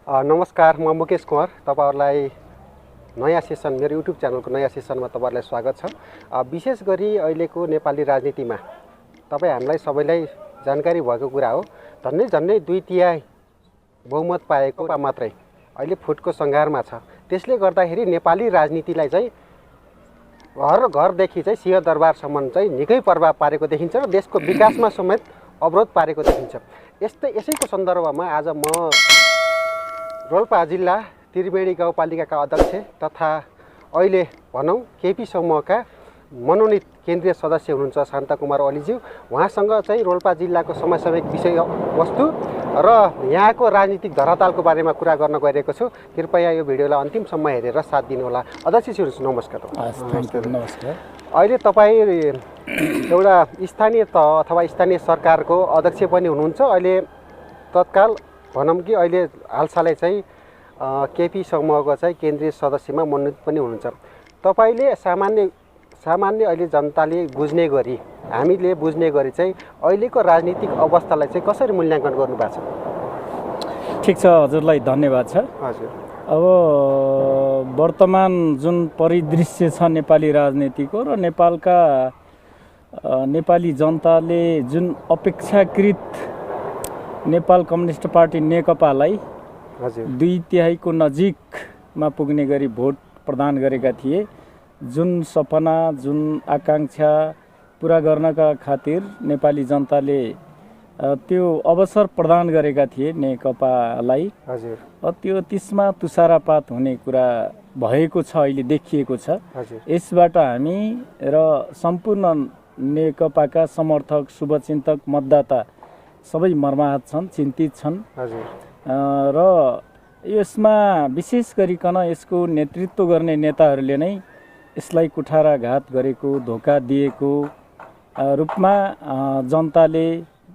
नमस्कार, म मुकेश कुमार। तपाईहरुलाई नयाँ सेसन मेरो युट्युब च्यानलको नयाँ सेसनमा तपाईहरुलाई स्वागत छ। विशेष गरी अहिलेको नेपाली राजनीतिमा तपाई हामीलाई सबैलाई जानकारी भएको कुरा हो। झन्डै 2/3 बहुमत पाएको मात्रै अहिले फुटको संघारमा छ। त्यसले गर्दाखेरि नेपाली राजनीतिलाई चाहिँ घर घरदेखि चाहिँ सिंहदरबारसम्म चाहिँ निकै प्रभाव पारेको देखिन्छ र देशको विकासमा समेत अवरोध पारेको देखिन्छ। यसैको सन्दर्भमा आज म रोल्पा जिल्ला त्रिवेणी गाउँपालिकाका अध्यक्ष तथा अहिले भनौं केपी समूहका मनोनित केन्द्रीय सदस्य हुनुहुन्छ शान्ता कुमार ओलीज्यू, उहाँसँग चाहिँ रोल्पा जिल्लाको समसामयिक विषय वस्तु र यहाँको राजनीतिक धरातलको बारेमा कुरा गर्न गइरहेको छु। कृपया यो भिडियोलाई अन्तिमसम्म हेरेर साथ दिनुहोला। अध्यक्ष नमस्कार। नमस्कार। अहिले तपाई एउटा स्थानीय तह अथवा स्थानीय सरकारको अध्यक्ष पनि हुनुहुन्छ। अहिले तत्काल भनौं कि अहिले हालसालै चाहिँ केपी समूहको चाहिँ केन्द्रीय सदस्यमा मनोनित पनि हुनुहुन्छ। तपाईले सामान्य अहिले जनताले बुझ्ने गरी हामीले बुझ्ने गरी चाहिँ अहिलेको राजनीतिक अवस्थालाई चाहिँ कसरी मूल्याङ्कन गर्नु भएको छ? ठीक छ, हजुरलाई धन्यवाद छ। हजुर, अब वर्तमान जुन परिदृश्य छ नेपाली राजनीतिको र नेपाली जनताले जुन अपेक्षाकृत नेपाल कम्युनिस्ट पार्टी नेकपालाई 2/3 को नजिकमा पुग्ने गरी भोट प्रदान गरेका थिए, जुन सपना जुन आकांक्षा पूरा गर्नका खातिर नेपाली जनताले त्यो अवसर प्रदान गरेका थिए नेकपालाई। हजुर, त्यो त्यसमा तुषारपात हुने कुरा भएको छ, अहिले देखिएको छ। हजुर, यसबाट हामी र सम्पूर्ण नेकपाका समर्थक शुभचिन्तक मतदाता सबै मर्माहत छन्, चिन्तित छन्। हजुर, र यसमा विशेष गरिकन यसको नेतृत्व गर्ने नेताहरूले नै यसलाई कुठाराघात गरेको, धोका दिएको रूपमा जनताले,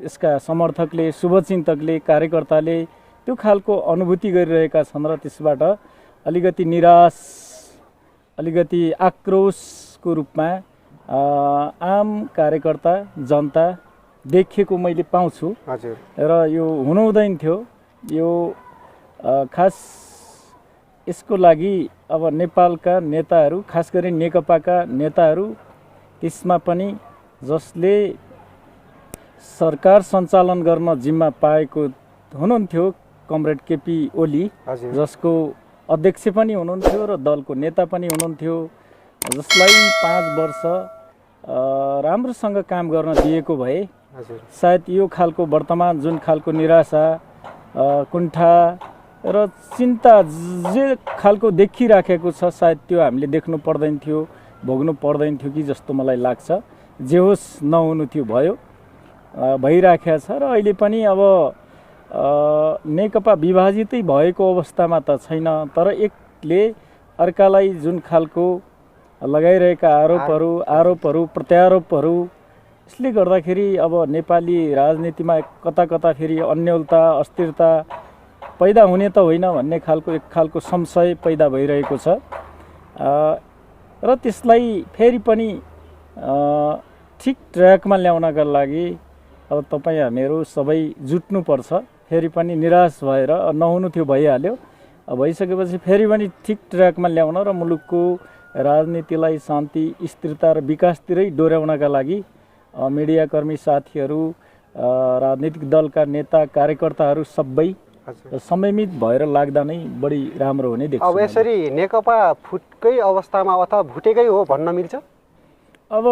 यसका समर्थकले, शुभचिन्तकले, कार्यकर्ताले त्यो खालको अनुभूति गरिरहेका छन् र त्यसबाट अलिकति निराश, अलिकति आक्रोशको रूपमा आम कार्यकर्ता जनता देखिएको मैले पाउँछु। हजुर, र यो हुनुहुँदैन थियो। यो खास यसको लागि अब नेपालका नेताहरू, खास गरी नेकपाका नेताहरू, त्यसमा पनि जसले सरकार सञ्चालन गर्न जिम्मा पाएको हुनुहुन्थ्यो कमरेड केपी ओली, जसको अध्यक्ष पनि हुनुहुन्थ्यो र दलको नेता पनि हुनुहुन्थ्यो, जसलाई 5 वर्ष राम्रोसँग काम गर्न दिएको भए सायद यो खालको वर्तमान जुन खालको निराशा, कुण्ठा र चिन्ता जे खालको देखिराखेको छ, सायद त्यो हामीले देख्नु पर्दैन थियो, भोग्नु पर्दैन थियो कि जस्तो मलाई लाग्छ। जे होस्, नहुनु थियो भयो, भइराखेको छ। र अहिले पनि अब नेकपा विभाजितै भएको अवस्थामा त छैन, तर एकले अर्कालाई जुन खालको लगाइरहेका आरोपहरू प्रत्यारोपहरू, यसले गर्दाखेरि अब नेपाली राजनीतिमा कता कता फेरि अन्योलता, अस्थिरता पैदा हुने त होइन भन्ने एक खालको संशय पैदा भइरहेको छ। र त्यसलाई फेरि पनि ठिक ट्र्याकमा ल्याउनका लागि अब तपाईँ हामीहरू सबै जुट्नुपर्छ। फेरि पनि निराश भएर नहुनु थियो भइहाल्यो, भइसकेपछि फेरि पनि ठिक ट्र्याकमा ल्याउन र मुलुकको राजनीतिलाई शान्ति, स्थिरता र विकासतिरै डोर्याउनका लागि मिडियाकर्मी साथीहरू, राजनीतिक दलका नेता कार्यकर्ताहरू सबै संयमित भएर लाग्दा नै बढी राम्रो हुने देख्छु। अब यसरी नेकपा फुटकै अवस्थामा अथवा भुटेकै हो भन्न मिल्छ? अब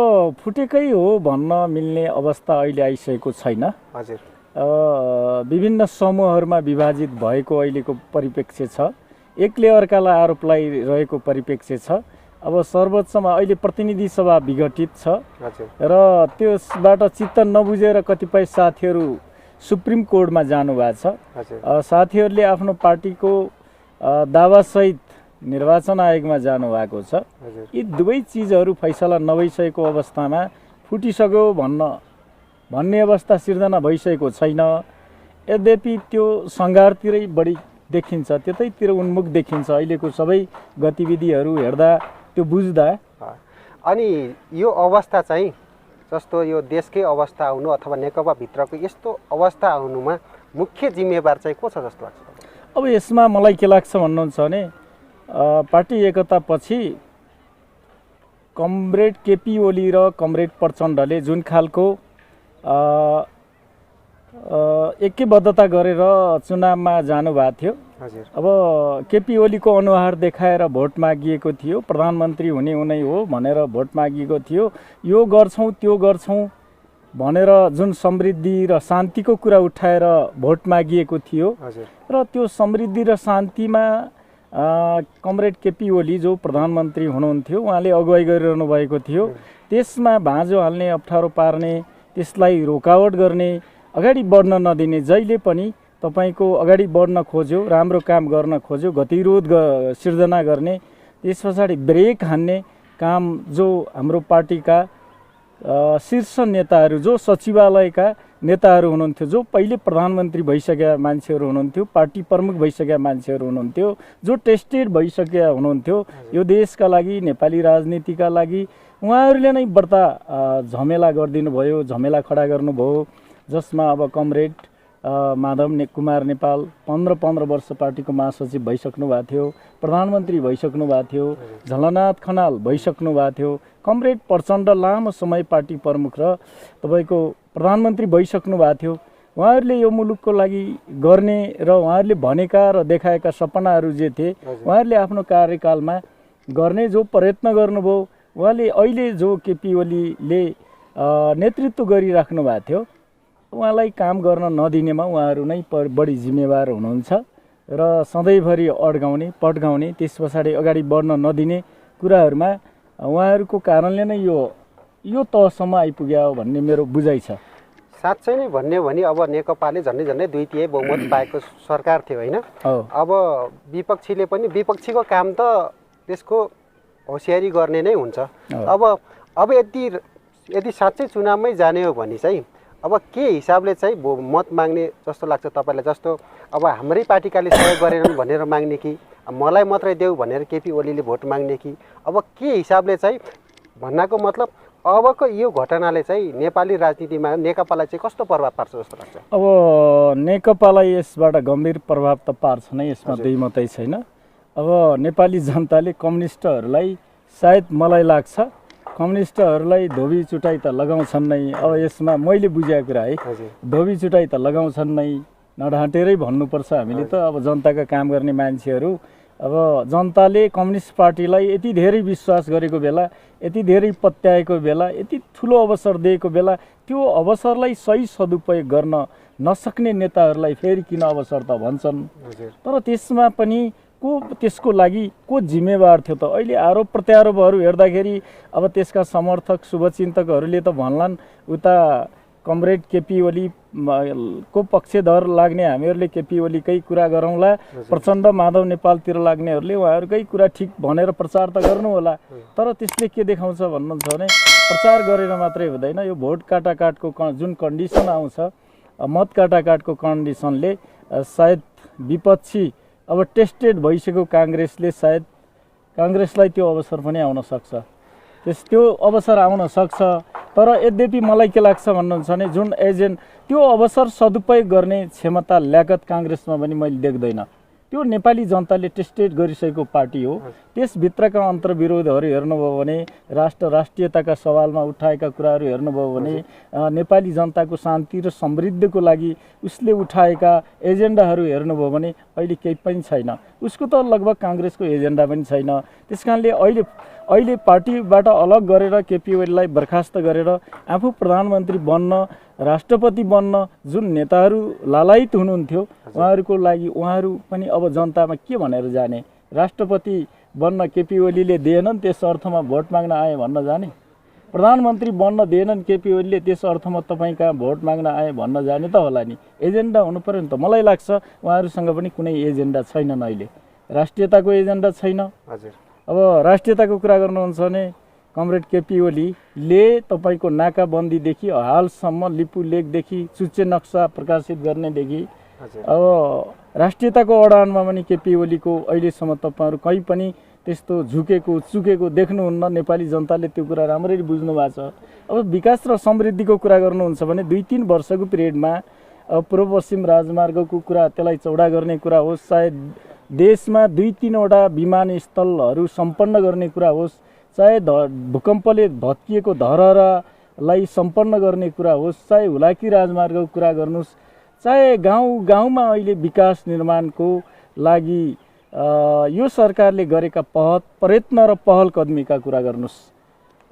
फुटेकै हो भन्न मिल्ने अवस्था अहिले आइसकेको छैन। हजुर, विभिन्न समूहहरूमा विभाजित भएको अहिलेको परिप्रेक्ष्य छ, एकले अर्कालाई आरोप लगाइरहेको परिप्रेक्ष्य छ। अब सर्वोच्चमा अहिले प्रतिनिधि सभा विघटित छ र त्यसबाट चित्त नबुझेर कतिपय साथीहरू सुप्रिम कोर्टमा जानुभएको छ। साथीहरूले आफ्नो पार्टीको दावासहित निर्वाचन आयोगमा जानुभएको छ। यी दुवै चिजहरू फैसला नभइसकेको अवस्थामा फुटिसक्यो भन्ने अवस्था सिर्जना भइसकेको छैन। यद्यपि त्यो सङ्घारतिरै बढी देखिन्छ, त्यतैतिर उन्मुख देखिन्छ अहिलेको सबै गतिविधिहरू हेर्दा, त्यो बुझ्दा। अनि यो अवस्था चाहिँ जस्तो यो देशकै अवस्था हुनु अथवा नेकपा भित्रको यस्तो अवस्था हुनुमा मुख्य जिम्मेवार चाहिँ को छ जस्तो लाग्छ? अब यसमा मलाई के लाग्छ भन्नुहुन्छ भने पार्टी एकतापछि कमरेड केपी ओली र कमरेड प्रचण्डले जुन खालको ऐक्यबद्धता गरेर चुनावमा जानुभएको थियो, हजुर, अब केपी ओलीको अनुहार देखाएर भोट मागिएको थियो, प्रधानमन्त्री हुने उनै हो भनेर भोट मागिएको थियो, यो गर्छौँ त्यो गर्छौँ भनेर जुन समृद्धि र शान्तिको कुरा उठाएर भोट मागिएको थियो हजुर, र त्यो समृद्धि र शान्तिमा कमरेड केपी ओली जो प्रधानमन्त्री हुनुहुन्थ्यो उहाँले अगुवाई गरिरहनु भएको थियो, त्यसमा भाँजो हाल्ने, अप्ठ्यारो पार्ने, त्यसलाई रोकावट गर्ने, अगाडि बढ्न नदिने, जहिले पनि तपाईको अगाडि बढ्न खोज्यो, राम्रो काम गर्न खोज्यो, गतिरोध सिर्जना गर्ने, त्यस पछाडि ब्रेक हान्ने काम जो हाम्रो पार्टीका शीर्ष नेताहरू, जो सचिवालयका नेताहरू हुनुहुन्थ्यो, जो पहिले प्रधानमन्त्री भइसकेका मान्छेहरू हुनुहुन्थ्यो, पार्टी प्रमुख भइसकेका मान्छेहरू हुनुहुन्थ्यो, जो टेस्टेड भइसकेका हुनुहुन्थ्यो यो देशका लागि, नेपाली राजनीतिका लागि, उहाँहरूले नै बढ्ता झमेला गरिदिनु भयो, झमेला खडा गर्नुभयो, जसमा अब कमरेड माधव कुमार नेपाल 15 वर्ष पार्टीको महासचिव भइसक्नु भएको थियो, प्रधानमन्त्री भइसक्नु भएको थियो, झलनाथ खनाल भइसक्नु भएको थियो, कमरेड प्रचण्ड लामो समय पार्टी प्रमुख र तपाईको प्रधानमन्त्री भइसक्नु भएको थियो। उहाँहरूले यो मुलुकको लागि गर्ने र उहाँहरूले भनेका र देखाएका सपनाहरू जे थिए उहाँहरूले आफ्नो कार्यकालमा गर्ने जो प्रयत्न गर्नुभयो, उहाँले अहिले जो केपी ओलीले नेतृत्व गरिराख्नु भएको थियो उहाँलाई काम गर्न नदिनेमा उहाँहरू नै बढी जिम्मेवार हुनुहुन्छ र सधैँभरि अड्काउने, पड्काउने, त्यस पछाडि अगाडि बढ्न नदिने कुराहरूमा उहाँहरूको कारणले नै यो तहसम्म आइपुग्यो भन्ने मेरो बुझाइ छ। साँच्चै नै भन्ने हो भने अब नेकपाले झन्डै 2/3 बहुमत पाएको सरकार थियो होइन। अब विपक्षीले पनि विपक्षीको काम त त्यसको होसियारी गर्ने नै हुन्छ। अब यदि साँच्चै चुनावमै जाने हो भने चाहिँ अब के हिसाबले चाहिँ मत माग्ने जस्तो लाग्छ तपाईँलाई? जस्तो अब हाम्रै पार्टीकाले सहयोग गरेनन् भनेर माग्ने कि मलाई मात्रै देऊ भनेर केपी ओलीले भोट माग्ने कि अब के हिसाबले चाहिँ भन्नाको मतलब अबको यो घटनाले चाहिँ नेपाली राजनीतिमा नेकपालाई चाहिँ कस्तो प्रभाव पार्छ जस्तो लाग्छ? अब नेकपालाई यसबाट गम्भीर प्रभाव त पार्छ नै, यसमा दुई मात्रै छैन। अब नेपाली जनताले कम्युनिस्टहरूलाई सायद मलाई लाग्छ कम्युनिस्टहरूलाई धोबी चुटाइ त लगाउँछन् नै। अब यसमा मैले बुझेको कुरा है, धोबी चुटाइ त लगाउँछन् नै, नढाँटेरै भन्नुपर्छ हामीले त। अब जनताका काम गर्ने मान्छेहरू, अब जनताले कम्युनिस्ट पार्टीलाई यति धेरै विश्वास गरेको बेला, यति धेरै पत्याएको बेला, यति ठुलो अवसर दिएको बेला त्यो अवसरलाई सही सदुपयोग गर्न नसक्ने नेताहरूलाई फेरि किन अवसर त भन्छन्। तर त्यसमा पनि त्यसको लागि को जिम्मेवार थियो त? अहिले आरोप प्रत्यारोपहरू हेर्दाखेरि अब त्यसका समर्थक शुभचिन्तकहरूले त भन्लान् उता कमरेड केपी ओली को पक्षधर लाग्ने हामीहरूले केपी ओलीकै कुरा गरौँला, प्रचण्ड माधव नेपालतिर लाग्नेहरूले उहाँहरूकै कुरा ठिक भनेर प्रचार त गर्नु होला। तर त्यसले के देखाउँछ भन्नुहुन्छ भने प्रचार गरेर मात्रै हुँदैन, यो भोट काटाकाटको जुन कन्डिसन आउँछ, मत काटाकाटको कन्डिसनले सायद विपक्षी अब टेस्टेड भइसक्यो काङ्ग्रेसले, सायद काङ्ग्रेसलाई त्यो अवसर पनि आउन सक्छ, त्यो अवसर आउन सक्छ। तर यद्यपि मलाई के लाग्छ भन्नुहुन्छ भने जुन एजेन्ट त्यो अवसर सदुपयोग गर्ने क्षमता ल्याकत काङ्ग्रेसमा पनि मैले देख्दैन। त्यो नेपाली जनताले टेस्टेड गरिसकेको पार्टी हो। त्यसभित्रका अन्तर्विरोधहरू हेर्नुभयो भने, राष्ट्रियताका सवालमा उठाएका कुराहरू हेर्नुभयो भने, नेपाली जनताको शान्ति र समृद्धिको लागि उसले उठाएका एजेन्डाहरू हेर्नुभयो भने अहिले केही पनि छैन। उसको त लगभग काङ्ग्रेसको एजेन्डा पनि छैन। त्यसकारणले अहिले पार्टीबाट अलग गरेर केपी ओलीलाई बर्खास्त गरेर आफू प्रधानमन्त्री बन्न, राष्ट्रपति बन्न जुन नेताहरू लालायित हुनुहुन्थ्यो उहाँहरूको लागि उहाँहरू पनि अब जनतामा के भनेर जाने? राष्ट्रपति बन्न केपी ओलीले दिएनन् त्यस अर्थमा भोट माग्न आए भन्न जाने? प्रधानमन्त्री बन्न दिएनन् केपी ओलीले त्यस अर्थमा तपाईँ कहाँ भोट माग्न आए भन्न जाने त होला नि? एजेन्डा हुनु पर्यो नि त। मलाई लाग्छ उहाँहरूसँग पनि कुनै एजेन्डा छैनन्, अहिले राष्ट्रियताको एजेन्डा छैन। अब राष्ट्रियताको कुरा गर्नुहुन्छ भने कमरेड केपी ओलीले तपाईँको नाकाबन्दीदेखि हालसम्म लिपु लेकदेखि चुच्चे नक्सा प्रकाशित गर्नेदेखि अब राष्ट्रियताको अडानमा पनि केपी ओलीको अहिलेसम्म तपाईँहरू कहीँ पनि त्यस्तो चुकेको देख्नुहुन्न। नेपाली जनताले त्यो कुरा राम्ररी बुझ्नु भएको छ। अब विकास र समृद्धिको कुरा गर्नुहुन्छ भने 2-3 वर्षको पिरियडमा पूर्व पश्चिम राजमार्गको कुरा, त्यसलाई चौडा गर्ने कुरा होस्, चाहे देशमा 2-3वटा विमानस्थलहरू सम्पन्न गर्ने कुरा होस्, चाहे भूकम्पले भत्किएको धरहरालाई सम्पन्न गर्ने कुरा होस्, चाहे हुलाकी राजमार्गको कुरा गर्नुहोस्, चाहे गाउँ गाउँमा अहिले विकास निर्माणको लागि यो सरकारले गरेका प्रयत्न र पहल कदमीका कुरा गर्नुहोस्।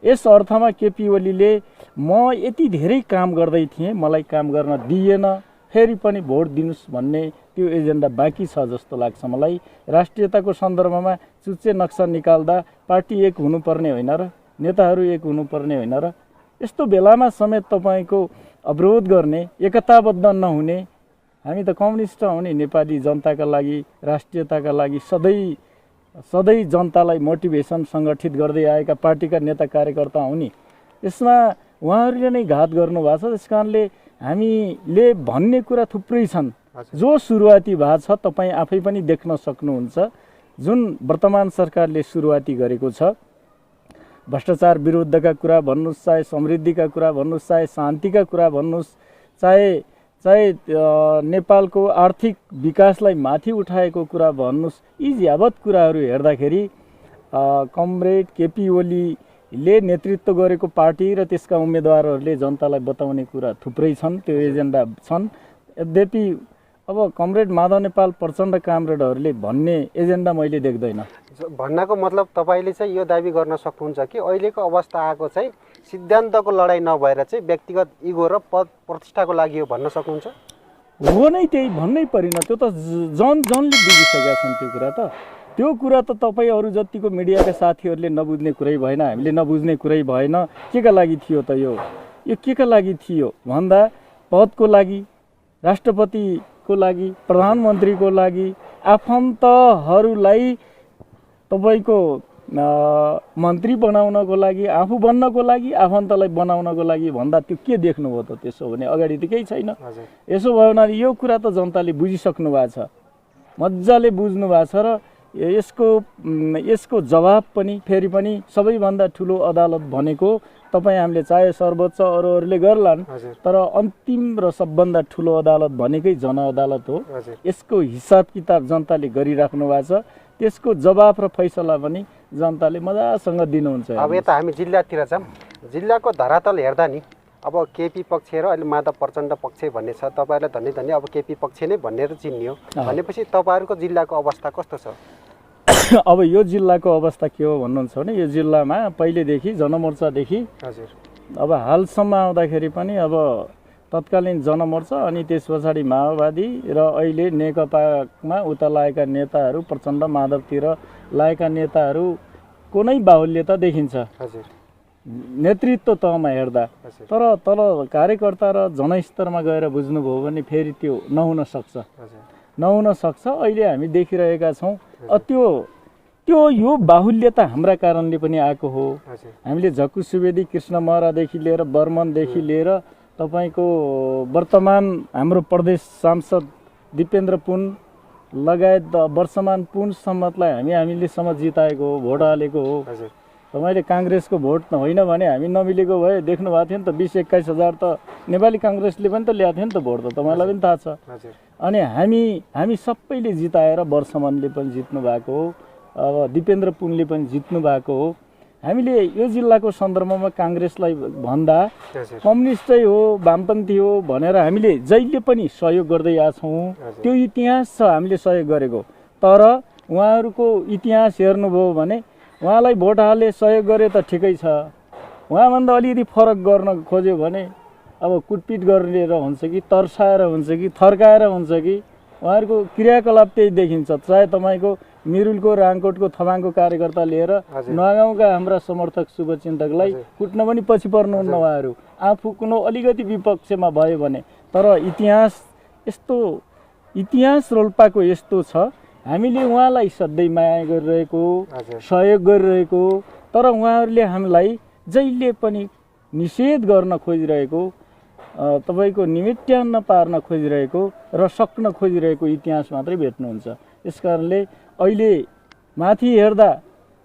यस अर्थमा केपी ओलीले म यति धेरै काम गर्दै थिएँ, मलाई काम गर्न दिएन, फेरि पनि भोट दिनुस् भन्ने त्यो एजेन्डा बाँकी छ जस्तो लाग्छ मलाई। राष्ट्रियताको सन्दर्भमा चुच्चे नक्सा निकाल्दा पार्टी एक हुनुपर्ने होइन र, नेताहरू एक हुनुपर्ने होइन र, यस्तो बेलामा समेत तपाईँको अवरोध गर्ने, एकताबद्ध नहुने, हामी त कम्युनिस्ट हौँ नि, नेपाली जनताका लागि, राष्ट्रियताका लागि सधैँ जनतालाई मोटिभेसन सङ्गठित गर्दै आएका पार्टीका नेता कार्यकर्ता हौँ नि। यसमा उहाँहरूले नै घात गर्नुभएको छ। त्यस कारणले हामीले भन्ने कुरा थुप्रै छन्। जो सुरुवाती भएको छ तपाईँ आफै पनि देख्न सक्नुहुन्छ, जुन वर्तमान सरकारले सुरुवाती गरेको छ, भ्रष्टाचार विरुद्धका कुरा भन्नुहोस्, चाहे समृद्धिका कुरा भन्नुहोस्, चाहे शान्तिका कुरा भन्नुहोस्, चाहे नेपालको आर्थिक विकासलाई माथि उठाएको कुरा भन्नुहोस्, यी यावत कुराहरू हेर्दाखेरि कमरेड केपी ओलीले नेतृत्व गरेको पार्टी र त्यसका उम्मेदवारहरूले जनतालाई बताउने कुरा थुप्रै छन्, त्यो एजेन्डा छन्। यद्यपि अब कमरेड माधव नेपाल प्रचण्ड कामरेडहरूले भन्ने एजेन्डा मैले देख्दैन। भन्नको मतलब तपाईँले चाहिँ यो दाबी गर्न सक्नुहुन्छ कि अहिलेको अवस्था आएको चाहिँ सिद्धान्तको लडाइँ नभएर चाहिँ व्यक्तिगत इगो र पद प्रतिष्ठाको लागि हो भन्न सक्नुहुन्छ? हो नै, त्यही भन्नै परेन। त्यो त जनले बुझिसकेका छन् त्यो कुरा त। त्यो कुरा त तपाईँ अरू जतिको मिडियाका साथीहरूले नबुझ्ने कुरै भएन, हामीले नबुझ्ने कुरै भएन। के का लागि थियो त यो के का लागि थियो भन्दा पदको लागि, राष्ट्रपतिको लागि, प्रधानमन्त्रीको लागि, आफन्तहरूलाई तपाईँको मन्त्री बनाउनको लागि, आफू बन्नको लागि, आफन्तलाई बनाउनको लागि भन्दा त्यो के देख्नुभयो त? त्यसो भने अगाडि त केही छैन। यसो भयो भने यो कुरा त जनताले बुझिसक्नु भएको छ, मजाले बुझ्नु भएको छ र यसको जवाब पनि फेरि पनि सबैभन्दा ठुलो अदालत भनेको तपाईँ हामीले चाहे सर्वोच्च अरूहरूले गर्लान्, तर अन्तिम र सबभन्दा ठुलो अदालत भनेकै जनअदालत हो। यसको हिसाब किताब जनताले गरिराख्नु भएको छ, त्यसको जवाब र फैसला पनि जनताले मजासँग दिनुहुन्छ। अब यता हामी जिल्लातिर जाऊँ। जिल्लाको धरातल हेर्दा नि अब केपी पक्ष र अहिले माधव प्रचण्ड पक्ष भन्ने छ। तपाईँहरूलाई धन्य अब केपी पक्ष नै भनेर चिन्ने हो भनेपछि तपाईँहरूको जिल्लाको अवस्था कस्तो छ? अब यो जिल्लाको अवस्था के हो भन्नुहुन्छ भने, यो जिल्लामा पहिलेदेखि जनमोर्चादेखि अब हालसम्म आउँदाखेरि पनि अब तत्कालीन जनमोर्चा अनि त्यस पछाडि माओवादी र अहिले नेकपामा उता लागेका नेताहरू, प्रचण्ड माधवतिर लागेका नेताहरूको नै बाहुल्यता देखिन्छ नेतृत्व तहमा हेर्दा। तर तल कार्यकर्ता र जनस्तरमा गएर बुझ्नुभयो भने फेरि त्यो नहुन सक्छ। अहिले हामी देखिरहेका छौँ त्यो यो बाहुल्यता हाम्रा कारणले पनि आएको हो। हामीले झक्कु सुवेदी, कृष्ण महरादेखि लिएर बर्मनदेखि लिएर तपाईँको वर्तमान हाम्रो प्रदेश सांसद दिपेन्द्र पुन लगायत वर्षमान पुनसम्मलाई हामीले जिताएको हो, भोट हालेको हो। तपाईँले काङ्ग्रेसको भोट होइन भने हामी नमिलेको भए देख्नु भएको थियो नि त। 20-21 हजार त नेपाली काङ्ग्रेसले पनि त ल्याएको थियो नि त भोट, त तपाईँलाई पनि थाहा छ। अनि हामी सबैले जिताएर वर्षमानले पनि जित्नु भएको हो, अब दिपेन्द्र पुनले पनि जित्नु भएको हो। हामीले यो जिल्लाको सन्दर्भमा काङ्ग्रेसलाई भन्दा कम्युनिस्टै हो, वामपन्थी हो भनेर हामीले जहिले पनि सहयोग गर्दै आएको छौँ। त्यो इतिहास छ हामीले सहयोग गरेको। तर उहाँहरूको इतिहास हेर्नुभयो भने उहाँलाई भोट हाले, सहयोग गरे त ठिकै छ। उहाँभन्दा अलिकति फरक गर्न खोज्यो भने अब कुटपिट गरेर हुन्छ कि तर्साएर हुन्छ कि थर्काएर हुन्छ कि उहाँहरूको क्रियाकलाप त्यही देखिन्छ। चाहे तपाईँको मिरुलको, राङकोटको, थमाङको कार्यकर्ता लिएर नगाउँका हाम्रा समर्थक शुभचिन्तकलाई कुट्न पनि पछि पर्नुहुन्न उहाँहरू, आफू कुनै अलिकति विपक्षमा भयो भने। तर इतिहास रोल्पाको यस्तो छ, हामीले उहाँलाई सधैँ माया गरिरहेको, सहयोग गरिरहेको, तर उहाँहरूले हामीलाई जहिले पनि निषेध गर्न खोजिरहेको, तपाईँको निमित्यान्न पार्न खोजिरहेको र सक्न खोजिरहेको इतिहास मात्रै भेट्नुहुन्छ। यस कारणले अहिले माथि हेर्दा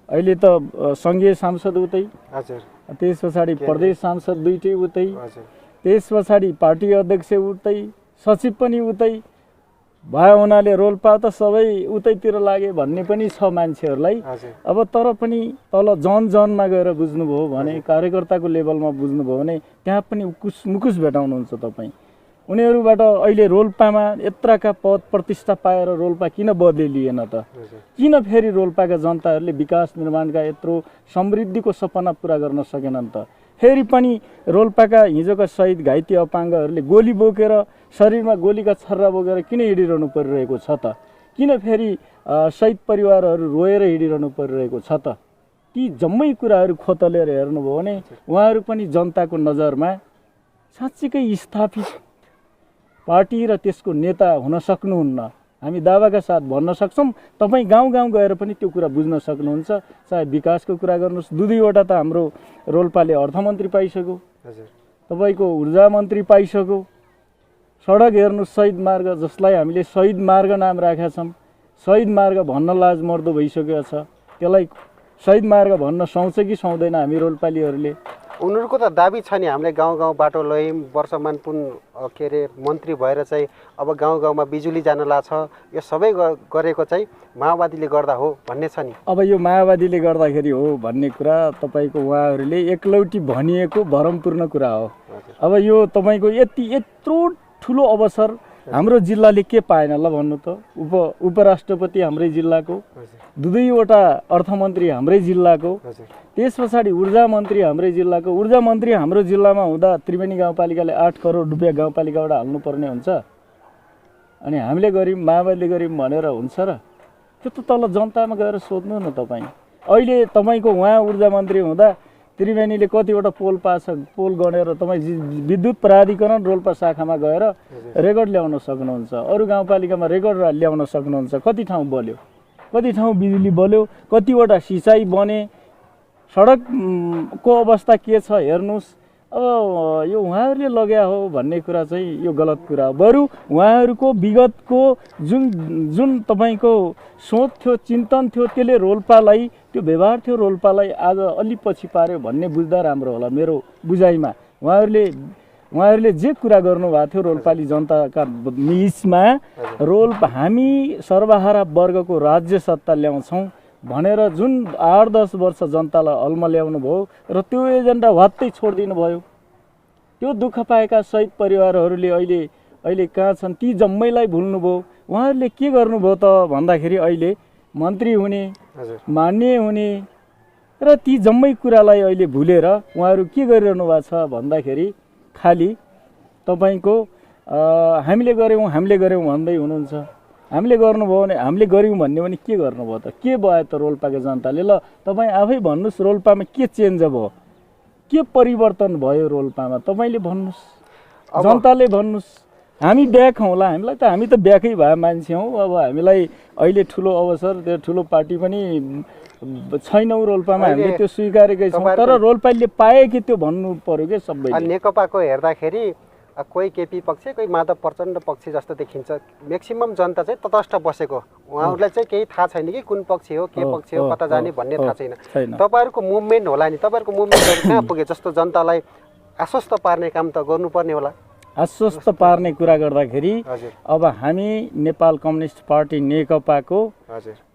अहिले त सङ्घीय सांसद उतै, त्यस पछाडि प्रदेश सांसद दुईटै उतै, त्यस पछाडि पार्टी अध्यक्ष उतै, सचिव पनि उतै भयो हुनाले रोल्पा त सबै उतैतिर लागे भन्ने पनि छ मान्छेहरूलाई। अब तर पनि तल जनमा गएर बुझ्नुभयो भने, कार्यकर्ताको लेभलमा बुझ्नुभयो भने त्यहाँ पनि मुकुस भेटाउनुहुन्छ तपाईँ। उनीहरूबाट अहिले रोल्पामा यत्रका पद प्रतिष्ठा पाएर रोल्पा किन बदलिएन त? किन फेरि रोल्पाका जनताहरूले विकास निर्माणका यत्रो समृद्धिको सपना पुरा गर्न सकेनन् त? फेरि पनि रोल्पाका हिजोका शहीद घाइते अपाङ्गहरूले गोली बोकेर शरीरमा गोलीका छर्रा बोकेर किन हिँडिरहनु परिरहेको छ त? किन फेरि शहीद परिवारहरू रोएर हिँडिरहनु परिरहेको छ त? ती जम्मै कुराहरू खोतलेर हेर्नुभयो भने उहाँहरू पनि जनताको नजरमा साँच्चीकै स्थापित पार्टी र त्यसको नेता हुन सक्नुहुन्न। हामी दावाका साथ भन्न सक्छौँ। तपाईँ गाउँ गाउँ गएर पनि त्यो कुरा बुझ्न सक्नुहुन्छ। चाहे विकासको कुरा गर्नुहोस्, दुईवटा त हाम्रो रोल्पाले अर्थमन्त्री पाइसक्यो, तपाईँको ऊर्जा मन्त्री पाइसक्यो। सडक हेर्नुहोस्, शहीद मार्ग, जसलाई हामीले शहीद मार्ग नाम राखेका छौँ, शहीद मार्ग भन्न लाज मर्दो भइसकेको छ। त्यसलाई शहीद मार्ग भन्न सुहाउँछ कि सुहाउँदैन हामी रोल्पालीहरूले? उनीहरूको त दाबी छ नि, हामीले गाउँ गाउँ बाटो लयौँ, वर्षमान पुन के अरे मन्त्री भएर चाहिँ अब गाउँ गाउँमा बिजुली जान लाग्छ, यो सबै गरेको चाहिँ माओवादीले गर्दा हो भन्ने छ नि। अब यो माओवादीले गर्दाखेरि हो भन्ने कुरा तपाईँको उहाँहरूले एकलौटी भनिएको भरमपूर्ण कुरा हो। अब यो तपाईँको यत्रो ठुलो अवसर हाम्रो जिल्लाले के पाएन ल भन्नु त? उपराष्ट्रपति हाम्रै जिल्लाको, दुईवटा अर्थमन्त्री हाम्रै जिल्लाको, त्यस पछाडि ऊर्जा मन्त्री हाम्रै जिल्लाको। ऊर्जा मन्त्री हाम्रो जिल्लामा हुँदा त्रिवेणी गाउँपालिकाले 8 करोड रुपियाँ गाउँपालिकाबाट हाल्नुपर्ने हुन्छ, अनि हामीले गऱ्यौँ, माओवादीले गऱ्यौँ भनेर हुन्छ र? त्यो त तल जनतामा गएर सोध्नु न तपाईँ। अहिले तपाईँको उहाँ ऊर्जा मन्त्री हुँदा त्रिवेणीले कतिवटा पोल पोल गनेर तपाईँ विद्युत प्राधिकरण रोल्पा शाखामा गएर रेकर्ड ल्याउन सक्नुहुन्छ। अरू गाउँपालिकामा रेकर्ड ल्याउन सक्नुहुन्छ। कति ठाउँ बल्यो, कति ठाउँ बिजुली बल्यो, कतिवटा सिँचाइ बने, सडकको अवस्था के छ हेर्नुहोस्। अब यो उहाँहरूले लग्या हो भन्ने कुरा चाहिँ यो गलत कुरा हो। बरु उहाँहरूको विगतको जुन तपाईँको सोच थियो, चिन्तन थियो, त्यसले रोल्पालाई, त्यो व्यवहार थियो रोल्पालाई आज अलि पछि पार्यो भन्ने बुझ्दा राम्रो होला मेरो बुझाइमा। उहाँहरूले जे कुरा गर्नुभएको थियो रोल्पाली जनताका निजमा, हामी सर्वहारा वर्गको राज्य सत्ता ल्याउँछौँ भनेर जुन 8-10 वर्ष जनतालाई अलमा ल्याउनु भयो र त्यो एजेन्डा वात्तै छोडिदिनु भयो। त्यो दुःख पाएका शहीद परिवारहरूले अहिले कहाँ छन्? ती जम्मैलाई भुल्नुभयो। उहाँहरूले के गर्नुभयो त भन्दाखेरि अहिले मन्त्री हुने, मान्य हुने र ती जम्मै कुरालाई अहिले भुलेर उहाँहरू के गरिरहनु भएको छ भन्दाखेरि खालि तपाईँको हामीले गऱ्यौँ भन्दै हुनुहुन्छ। हामीले गर्नुभयो भने, हामीले गऱ्यौँ भन्ने भने के गर्नुभयो त? के भयो त रोल्पाको जनताले? ल तपाईँ आफै भन्नुहोस्, रोल्पामा के चेन्ज भयो, के परिवर्तन भयो रोल्पामा? तपाईँले भन्नुहोस्, जनताले भन्नुहोस्। हामी ब्याक हौँला, हामी त ब्याकै भए मान्छे हौँ। अब हामीलाई अहिले ठुलो अवसर, त्यो ठुलो पार्टी पनि छैनौँ रोल्पामा, हामीले त्यो स्वीकारेकै छौँ। तर रोल्पाले पाए कि त्यो भन्नु पर्यो कि सबै। नेकपाको हेर्दाखेरि कोही केपी पक्ष, कोही माधव प्रचण्ड पक्ष जस्तो देखिन्छ। म्याक्सिमम जनता चाहिँ तटस्थ बसेको, उहाँहरूलाई चाहिँ केही थाहा छैन कि कुन पक्ष हो, के पक्ष हो, कता जाने भन्ने थाहा छैन। तपाईँहरूको मुभमेन्ट होला नि, तपाईँहरूको मुभमेन्टहरू कहाँ पुगे? जस्तो जनतालाई आश्वस्त पार्ने काम त गर्नुपर्ने होला। आश्वस्त पार्ने कुरा गर्दाखेरि अब हामी नेपाल कम्युनिस्ट पार्टी नेकपाको,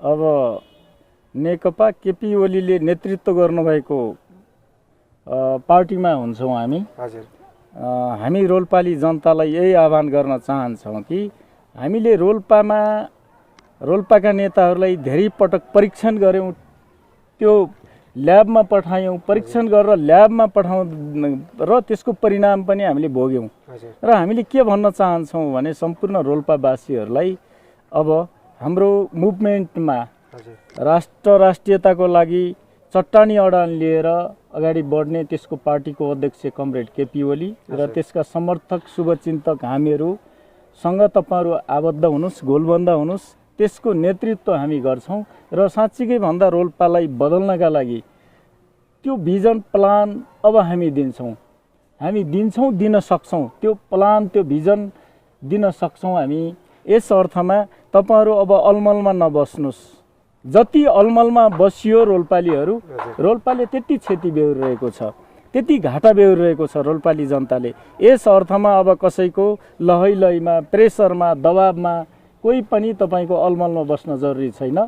अब नेकपा केपी ओलीले नेतृत्व गर्नुभएको पार्टीमा हुन्छौँ हामी। हामी रोल्पाली जनतालाई यही आह्वान गर्न चाहन्छौँ कि हामीले रोल्पाका नेताहरूलाई धेरै पटक परीक्षण गऱ्यौँ, त्यो ल्याबमा पठायौँ, परीक्षण गरेर ल्याबमा पठाउँ र त्यसको परिणाम पनि हामीले भोग्यौँ। र हामीले के भन्न चाहन्छौँ भने सम्पूर्ण रोल्पावासीहरूलाई अब हाम्रो मुभमेन्टमा राष्ट्रियताको लागि चट्टानी अडान लिएर अगाडि बढ्ने त्यसको पार्टीको अध्यक्ष कमरेड केपी ओली र त्यसका समर्थक शुभचिन्तक हामीहरूसँग तपाईँहरू आबद्ध हुनुहोस्, गोलबन्द हुनुहोस्। त्यसको नेतृत्व हामी गर्छौँ र साँच्चीकै भन्दा रोल्पालाई बदल्नका लागि त्यो भिजन प्लान अब हामी दिन्छौँ, दिन सक्छौँ। त्यो प्लान, त्यो भिजन दिन सक्छौँ हामी। यस अर्थमा तपाईँहरू अब अलमलमा नबस्नुहोस्। जति अलमलमा बसियो रोल्पालीहरू, रोल्पाले त्यति क्षति बेहोरिरहेको छ। त्यति घाटा बेहोरिरहेको छ रोल्पाली जनताले। यस अर्थमा अब कसैको लहैलहीमा, प्रेसरमा, दबाबमा कोही पनि तपाईँको अलमलमा बस्न जरुरी छैन।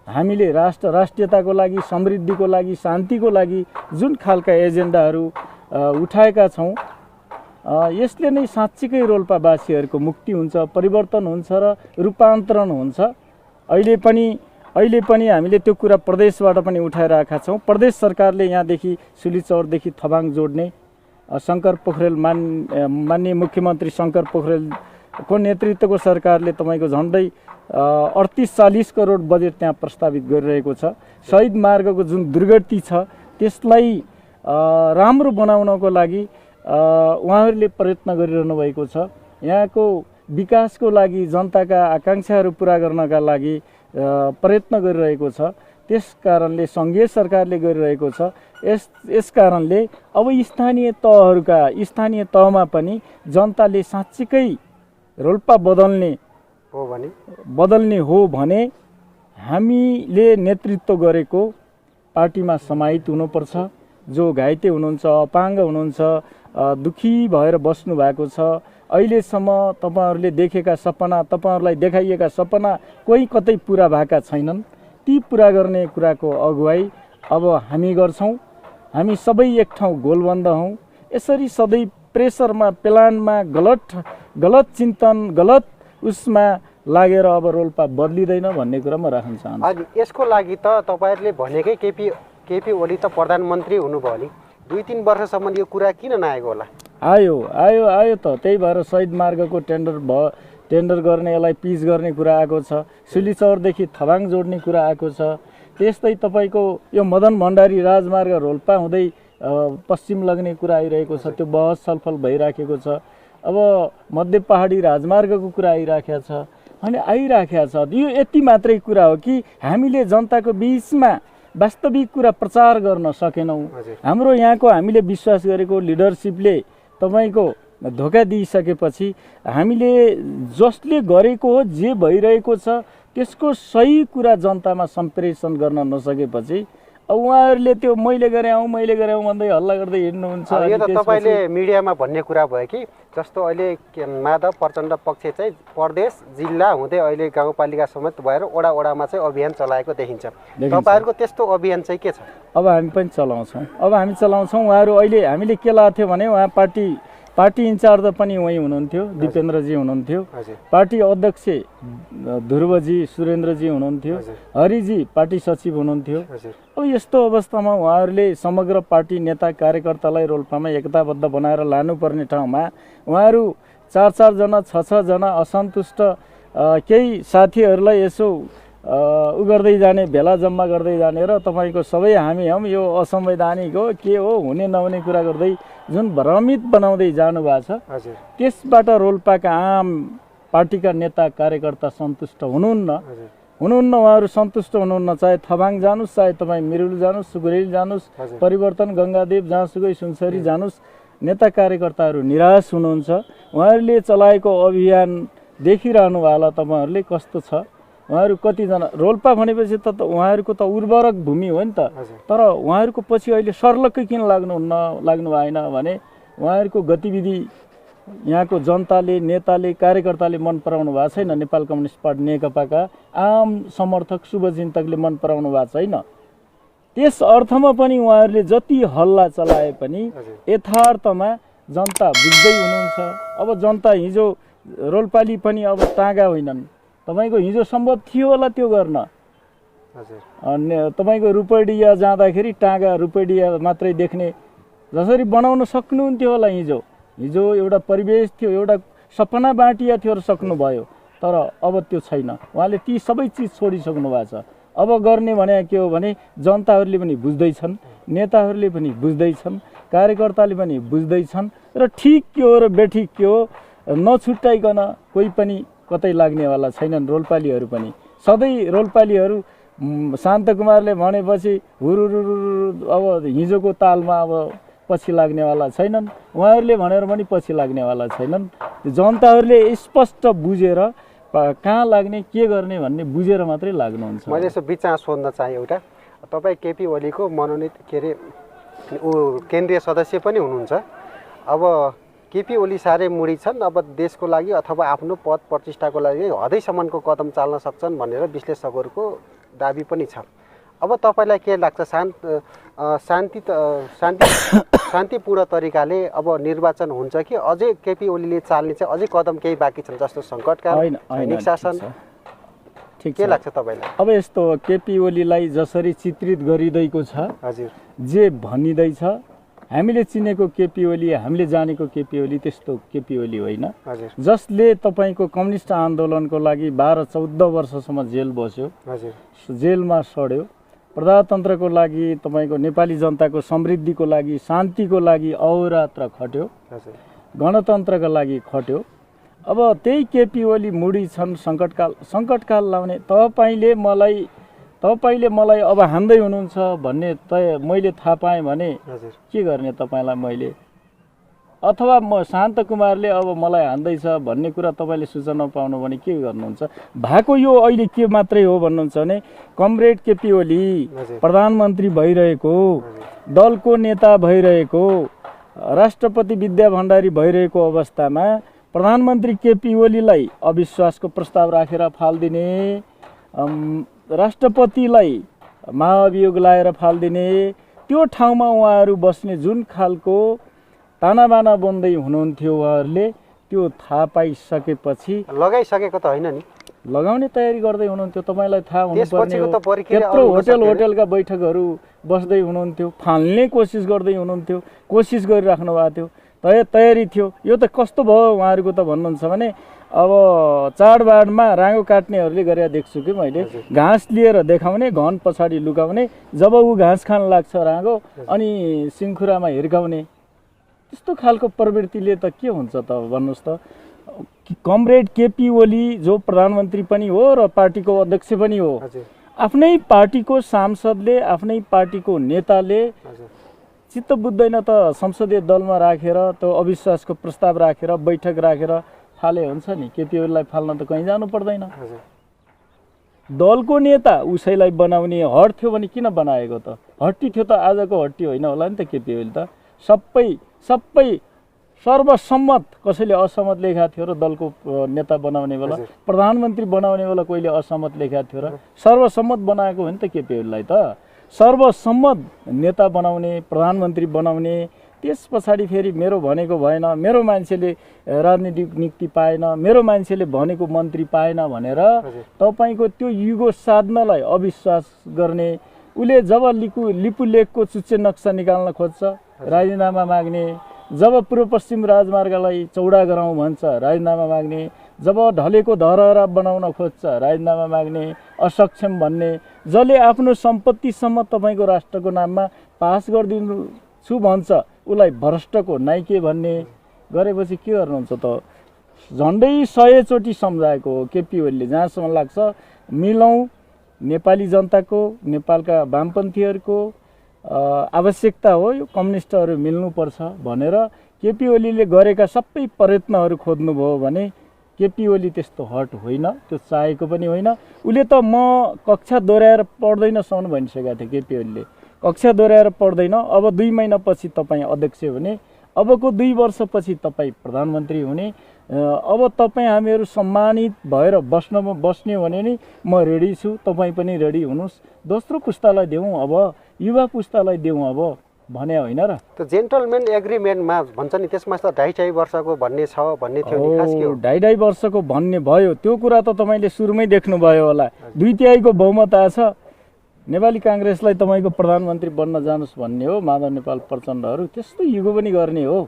हामीले राष्ट्रियताको लागि, समृद्धिको लागि, शान्तिको लागि जुन खालका एजेन्डाहरू उठाएका छौँ, यसले नै साँच्चीकै रोल्पावासीहरूको मुक्ति हुन्छ, परिवर्तन हुन्छ र रूपान्तरण हुन्छ। अहिले पनि हामीले त्यो कुरा प्रदेशबाट पनि उठाइरहेका छौँ। प्रदेश सरकारले यहाँदेखि सिलिचौरदेखि थबाङ जोड्ने शङ्कर पोखरेल माननीय मुख्यमन्त्री शङ्कर पोखरेलको नेतृत्वको सरकारले तपाईँको झन्डै 38-40 करोड बजेट त्यहाँ प्रस्तावित गरिरहेको छ। शहीद मार्गको जुन दुर्गति छ त्यसलाई राम्रो बनाउनको लागि उहाँहरूले प्रयत्न गरिरहनु भएको छ। यहाँको विकासको लागि, जनताका आकाङ्क्षाहरू पुरा गर्नका लागि प्रयत्न गरिरहेको छ। त्यस कारणले सङ्घीय सरकारले गरिरहेको छ। यस कारणले अब स्थानीय तहमा पनि जनताले साँच्चीकै रोल्पा बदल्ने हो भने हामीले नेतृत्व गरेको पार्टीमा समाहित हुनुपर्छ। जो घाइते हुनुहुन्छ, अपाङ्ग हुनुहुन्छ, दुखी भएर बस्नु भएको छ, अहिलेसम्म तपाईँहरूले देखेका सपना, तपाईँहरूलाई देखाइएका सपना कोही कतै पुरा भएका छैनन्। ती पुरा गर्ने कुराको अगुवाई अब हामी गर्छौँ। हामी सबै एक ठाउँ गोलबन्द हौँ। यसरी सधैँ प्रेसरमा, प्लानमा, गलत चिन्तन, गलत उसमा लागेर अब रोल्पा बदलिँदैन भन्ने कुरा म राख्न चाहन्छु। अनि यसको लागि त तपाईँहरूले भनेकै केपी ओली त प्रधानमन्त्री हुनुभयो नि, 2-3 वर्षसम्म यो कुरा किन नआएको होला? आयो त। त्यही भएर शहीद मार्गको टेन्डर गर्ने, यसलाई पिच गर्ने कुरा आएको छ। सिलिचौरदेखि थबाङ जोड्ने कुरा आएको छ। त्यस्तै तपाईँको यो मदन भण्डारी राजमार्ग रोल्पा हुँदै पश्चिम लग्ने कुरा आइरहेको छ। त्यो बहस छलफल भइराखेको छ। अब मध्य पहाडी राजमार्गको कुरा आइराखेको छ। अनि आइराखेको छ। यो यति मात्रै कुरा हो कि हामीले जनताको बिचमा वास्तविक कुरा प्रचार गर्न सकेनौँ। हाम्रो यहाँको हामीले विश्वास गरेको लिडरसिपले तपाईँको धोका दिइसकेपछि, हामीले जसले गरेको हो, जे भइरहेको छ त्यसको सही कुरा जनतामा सम्प्रेषण गर्न नसकेपछि अब उहाँहरूले त्यो मैले गरे आउँ भन्दै हल्ला गर्दै हिँड्नुहुन्छ। यो त तपाईँले मिडियामा भन्ने कुरा भयो कि जस्तो अहिले माधव प्रचण्ड पक्ष चाहिँ प्रदेश, जिल्ला हुँदै अहिले गाउँपालिका समेत भएर ओडामा चाहिँ अभियान चलाएको देखिन्छ। तपाईँहरूको त्यस्तो अभियान चाहिँ के छ? अब हामी पनि चलाउँछौँ। उहाँहरू अहिले हामीले के लाएको थियो भने उहाँ पार्टी इन्चार्ज पनि उहीँ हुनुहुन्थ्यो, दिपेन्द्रजी हुनुहुन्थ्यो। पार्टी अध्यक्ष ध्रुवजी, सुरेन्द्रजी हुनुहुन्थ्यो। हरिजी पार्टी सचिव हुनुहुन्थ्यो। अब यस्तो अवस्थामा उहाँहरूले समग्र पार्टी नेता कार्यकर्तालाई रोल्पामा एकताबद्ध बनाएर लानुपर्ने ठाउँमा उहाँहरू 4-4 जना 6-6 जना असन्तुष्ट केही साथीहरूलाई यसो गर्दै जाने, भेला जम्मा गर्दै जाने र तपाईँको सबै हामी हौँ, यो असंवैधानिक हो, के हो, हुने नहुने कुरा गर्दै जुन भ्रमित बनाउँदै जानुभएको छ, त्यसबाट रोल्पाका आम पार्टीका नेता कार्यकर्ता सन्तुष्ट हुनुहुन्न। उहाँहरू सन्तुष्ट हुनुहुन्न। चाहे थबाङ जानुहोस्, चाहे तपाईँ मिरुल जानुहोस्, सुकुरेली जानुहोस्, परिवर्तन, गङ्गादेव, जहाँसुकै सुनसरी जानुहोस्, नेता कार्यकर्ताहरू निराश हुनुहुन्छ। उहाँहरूले चलाएको अभियान देखिरहनु होला तपाईँहरूले कस्तो छ। उहाँहरू कतिजना रोल्पा भनेपछि त उहाँहरूको त उर्वरक भूमि हो नि त। तर उहाँहरूको पछि अहिले सर्लक्कै किन लाग्नु भएन भने उहाँहरूको गतिविधि यहाँको जनताले, नेताले, कार्यकर्ताले मन पराउनु भएको छैन। नेपाल कम्युनिस्ट पार्टी नेकपाका आम समर्थक, शुभचिन्तकले मन पराउनु भएको छैन। त्यस अर्थमा पनि उहाँहरूले जति हल्ला चलाए पनि यथार्थमा जनता बुझ्दै हुनुहुन्छ। अब जनता हिजो रोल्पाली पनि अब टाँगा होइनन्। तपाईँको हिजो सम्भव थियो होला त्यो गर्न। तपाईँको रुपैडिया जाँदाखेरि टाँगा रुपैडिया मात्रै देख्ने जसरी बनाउन सक्नुहुन्थ्यो होला। हिजो एउटा परिवेश थियो, एउटा सपना बाँटिया थियो र सक्नुभयो। तर अब त्यो छैन। उहाँले ती सबै चिज छोडिसक्नु भएको छ। अब गर्ने भने के हो भने जनताहरूले पनि बुझ्दैछन्, नेताहरूले पनि बुझ्दैछन्, कार्यकर्ताले पनि बुझ्दैछन् र ठिक के हो र बेठिक के हो नछुट्याइकन कोही पनि कतै लाग्नेवाला छैनन्। रोल्पालीहरू पनि सधैँ रोल्पालीहरू शान्त कुमारले भनेपछि हुरुरुरु अब हिजोको तालमा अब पछि लाग्नेवाला छैनन्। उहाँहरूले भनेर पनि पछि लाग्नेवाला छैनन्। जनताहरूले स्पष्ट बुझेर कहाँ लाग्ने, के गर्ने भन्ने बुझेर मात्रै लाग्नुहुन्छ। मैले यसो बिचमा सोध्न चाहेँ एउटा, तपाईँ केपी ओलीको मनोनित ऊ केन्द्रीय सदस्य पनि हुनुहुन्छ। अब केपी ओली साह्रै मुडी छन्, अब देशको लागि अथवा आफ्नो पद प्रतिष्ठाको लागि हदैसम्मको कदम चाल्न सक्छन् भनेर विश्लेषकहरूको दाबी पनि छ। अब तपाईँलाई के लाग्छ, शान्तिपूर्ण तरिकाले अब निर्वाचन हुन्छ कि अझै केपी ओलीले चाल्ने चाहिँ अझै कदम केही बाँकी छन्, जस्तो सङ्कटकाल, सैनिक शासन, के लाग्छ तपाईँलाई? अब यस्तो केपी ओलीलाई जसरी चित्रित गरिँदैको छ, हजुर, जे भनिँदैछ, हामीले चिनेको केपी ओली, हामीले जानेको केपी ओली त्यस्तो केपी ओली होइन। हजुर, जसले तपाईँको कम्युनिस्ट आन्दोलनको लागि 12-14 वर्षसम्म जेल बस्यो, हजुर, जेलमा सड्यो, प्रजातन्त्रको लागि, तपाईँको नेपाली जनताको समृद्धिको लागि, शान्तिको लागि अहोरात्र खट्यो, हजुर, गणतन्त्रको लागि खट्यो। अब त्यही केपी ओली मुडी छन्, सङ्कटकाल लाउने। तपाईँले मलाई अब हान्दै हुनुहुन्छ भन्ने मैले थाहा पाएँ भने के गर्ने तपाईँलाई मैले, अथवा म शान्त कुमारले अब मलाई हान्दैछ भन्ने कुरा तपाईँले सूचना पाउनु भने के गर्नुहुन्छ? भएको यो अहिले के मात्रै हो भन्नुहुन्छ भने कमरेड केपी ओली प्रधानमन्त्री भइरहेको, दलको नेता भइरहेको, राष्ट्रपति विद्या भण्डारी भइरहेको अवस्थामा प्रधानमन्त्री केपी ओलीलाई अविश्वासको प्रस्ताव राखेर फाल्दिने, राष्ट्रपतिलाई महाअभियोग लगाएर फाल्दिने, त्यो ठाउँमा उहाँहरू बस्ने जुन खालको तानाबाना बन्दै हुनुहुन्थ्यो उहाँहरूले, त्यो थाहा पाइसकेपछि लगाइसकेको त होइन नि, लगाउने तयारी गर्दै हुनुहुन्थ्यो। तपाईँलाई थाहा हुनुपर्ने हो, त्यत्रो होटलका बैठकहरू बस्दै हुनुहुन्थ्यो, फाल्ने कोसिस गर्दै हुनुहुन्थ्यो, कोसिस गरिराख्नु भएको थियो, तयारी थियो। यो त कस्तो भयो उहाँहरूको त भन्नुहुन्छ भने अब चाडबाडमा राँगो काट्नेहरूले गरेर देख्छु कि मैले, घाँस लिएर देखाउने, घन पछाडि लुकाउने, जब ऊ घाँस खान लाग्छ राँगो अनि सिङखुरामा हिर्काउने, त्यस्तो खालको प्रवृत्तिले त के हुन्छ त भन्नुहोस् त। कमरेड केपी ओली जो प्रधानमन्त्री पनि हो र पार्टीको अध्यक्ष पनि हो, आफ्नै पार्टीको सांसदले, आफ्नै पार्टीको नेताले चित्त बुझ्दैन त संसदीय दलमा राखेर त्यो अविश्वासको प्रस्ताव राखेर बैठक राखेर फाले हुन्छ नि? केपी ओलीलाई फाल्न त कहीँ जानु पर्दैन। दलको नेता उसैलाई बनाउने हट थियो भने किन बनाएको त? हट्टी थियो त आजको हट्टी होइन होला नि त केपी ओली त। सबै सर्वसम्मत, कसैले असहमत लेखेको थियो र दलको नेता बनाउने बेला, प्रधानमन्त्री बनाउने बेला कोहीले असहमत लेखेको थियो र सर्वसम्मत बनाएको हो नि त केपी ओलीलाई त। सर्वसम्मत नेता बनाउने, प्रधानमन्त्री बनाउने, त्यस पछाडि फेरि मेरो भनेको भएन, मेरो मान्छेले राजनीतिक नियुक्ति पाएन, मेरो मान्छेले भनेको मन्त्री पाएन भनेर तपाईँको त्यो युगो साध्नलाई अविश्वास गर्ने, उसले जब लिपु लेकको चुच्चे नक्सा निकाल्न खोज्छ राजीनामा माग्ने, जब पूर्व पश्चिम राजमार्गलाई चौडा गराउँ भन्छ राजीनामा माग्ने, जब ढलेको धरहरा बनाउन खोज्छ राजीनामा माग्ने, असक्षम भन्ने, जसले आफ्नो सम्पत्तिसम्म तपाईँको राष्ट्रको नाममा पास गरिदिन्छु भन्छ उसलाई भ्रष्टको नाइके भन्ने गरेपछि के गर्नुहुन्छ त? झन्डै 100 चोटि सम्झाएको हो केपी ओलीले। जहाँसम्म लाग्छ मिलौँ, नेपाली जनताको, नेपालका वामपन्थीहरूको आवश्यकता हो, यो कम्युनिस्टहरू मिल्नुपर्छ भनेर केपी ओलीले गरेका सबै प्रयत्नहरू खोज्नुभयो भने केपी ओली त्यस्तो हट होइन, त्यो चाहेको पनि होइन। उसले त म कक्षा दोहोऱ्याएर पढ्दैनसम्म भनिसकेको थियो केपी ओलीले, कक्षा दोहोऱ्याएर पढ्दैन, अब 2 महिनापछि तपाईँ अध्यक्ष हुने, अबको 2 वर्षपछि तपाईँ प्रधानमन्त्री हुने, अब तपाईँ हामीहरू सम्मानित भएर बस्ने भने नि म रेडी छु, तपाईँ पनि रेडी हुनुहोस्, दोस्रो पुस्तालाई देऊ, अब युवा पुस्तालाई देऊ अब भने होइन र? त्यो जेन्टलमेन एग्रिमेन्टमा भन्छ नि, त्यसमा त 2.5 वर्षको भन्ने छ भन्ने थियो नि, खास के हो? 2.5 वर्षको भन्ने भयो, त्यो कुरा त तपाईँले सुरुमै देख्नुभयो होला। 2/3 बहुमत आएछ, नेपाली काङ्ग्रेसलाई तपाईँको प्रधानमन्त्री बन्न जानुहोस् भन्ने हो माधव नेपाल प्रचण्डहरू, त्यस्तो युगो पनि गर्ने हो।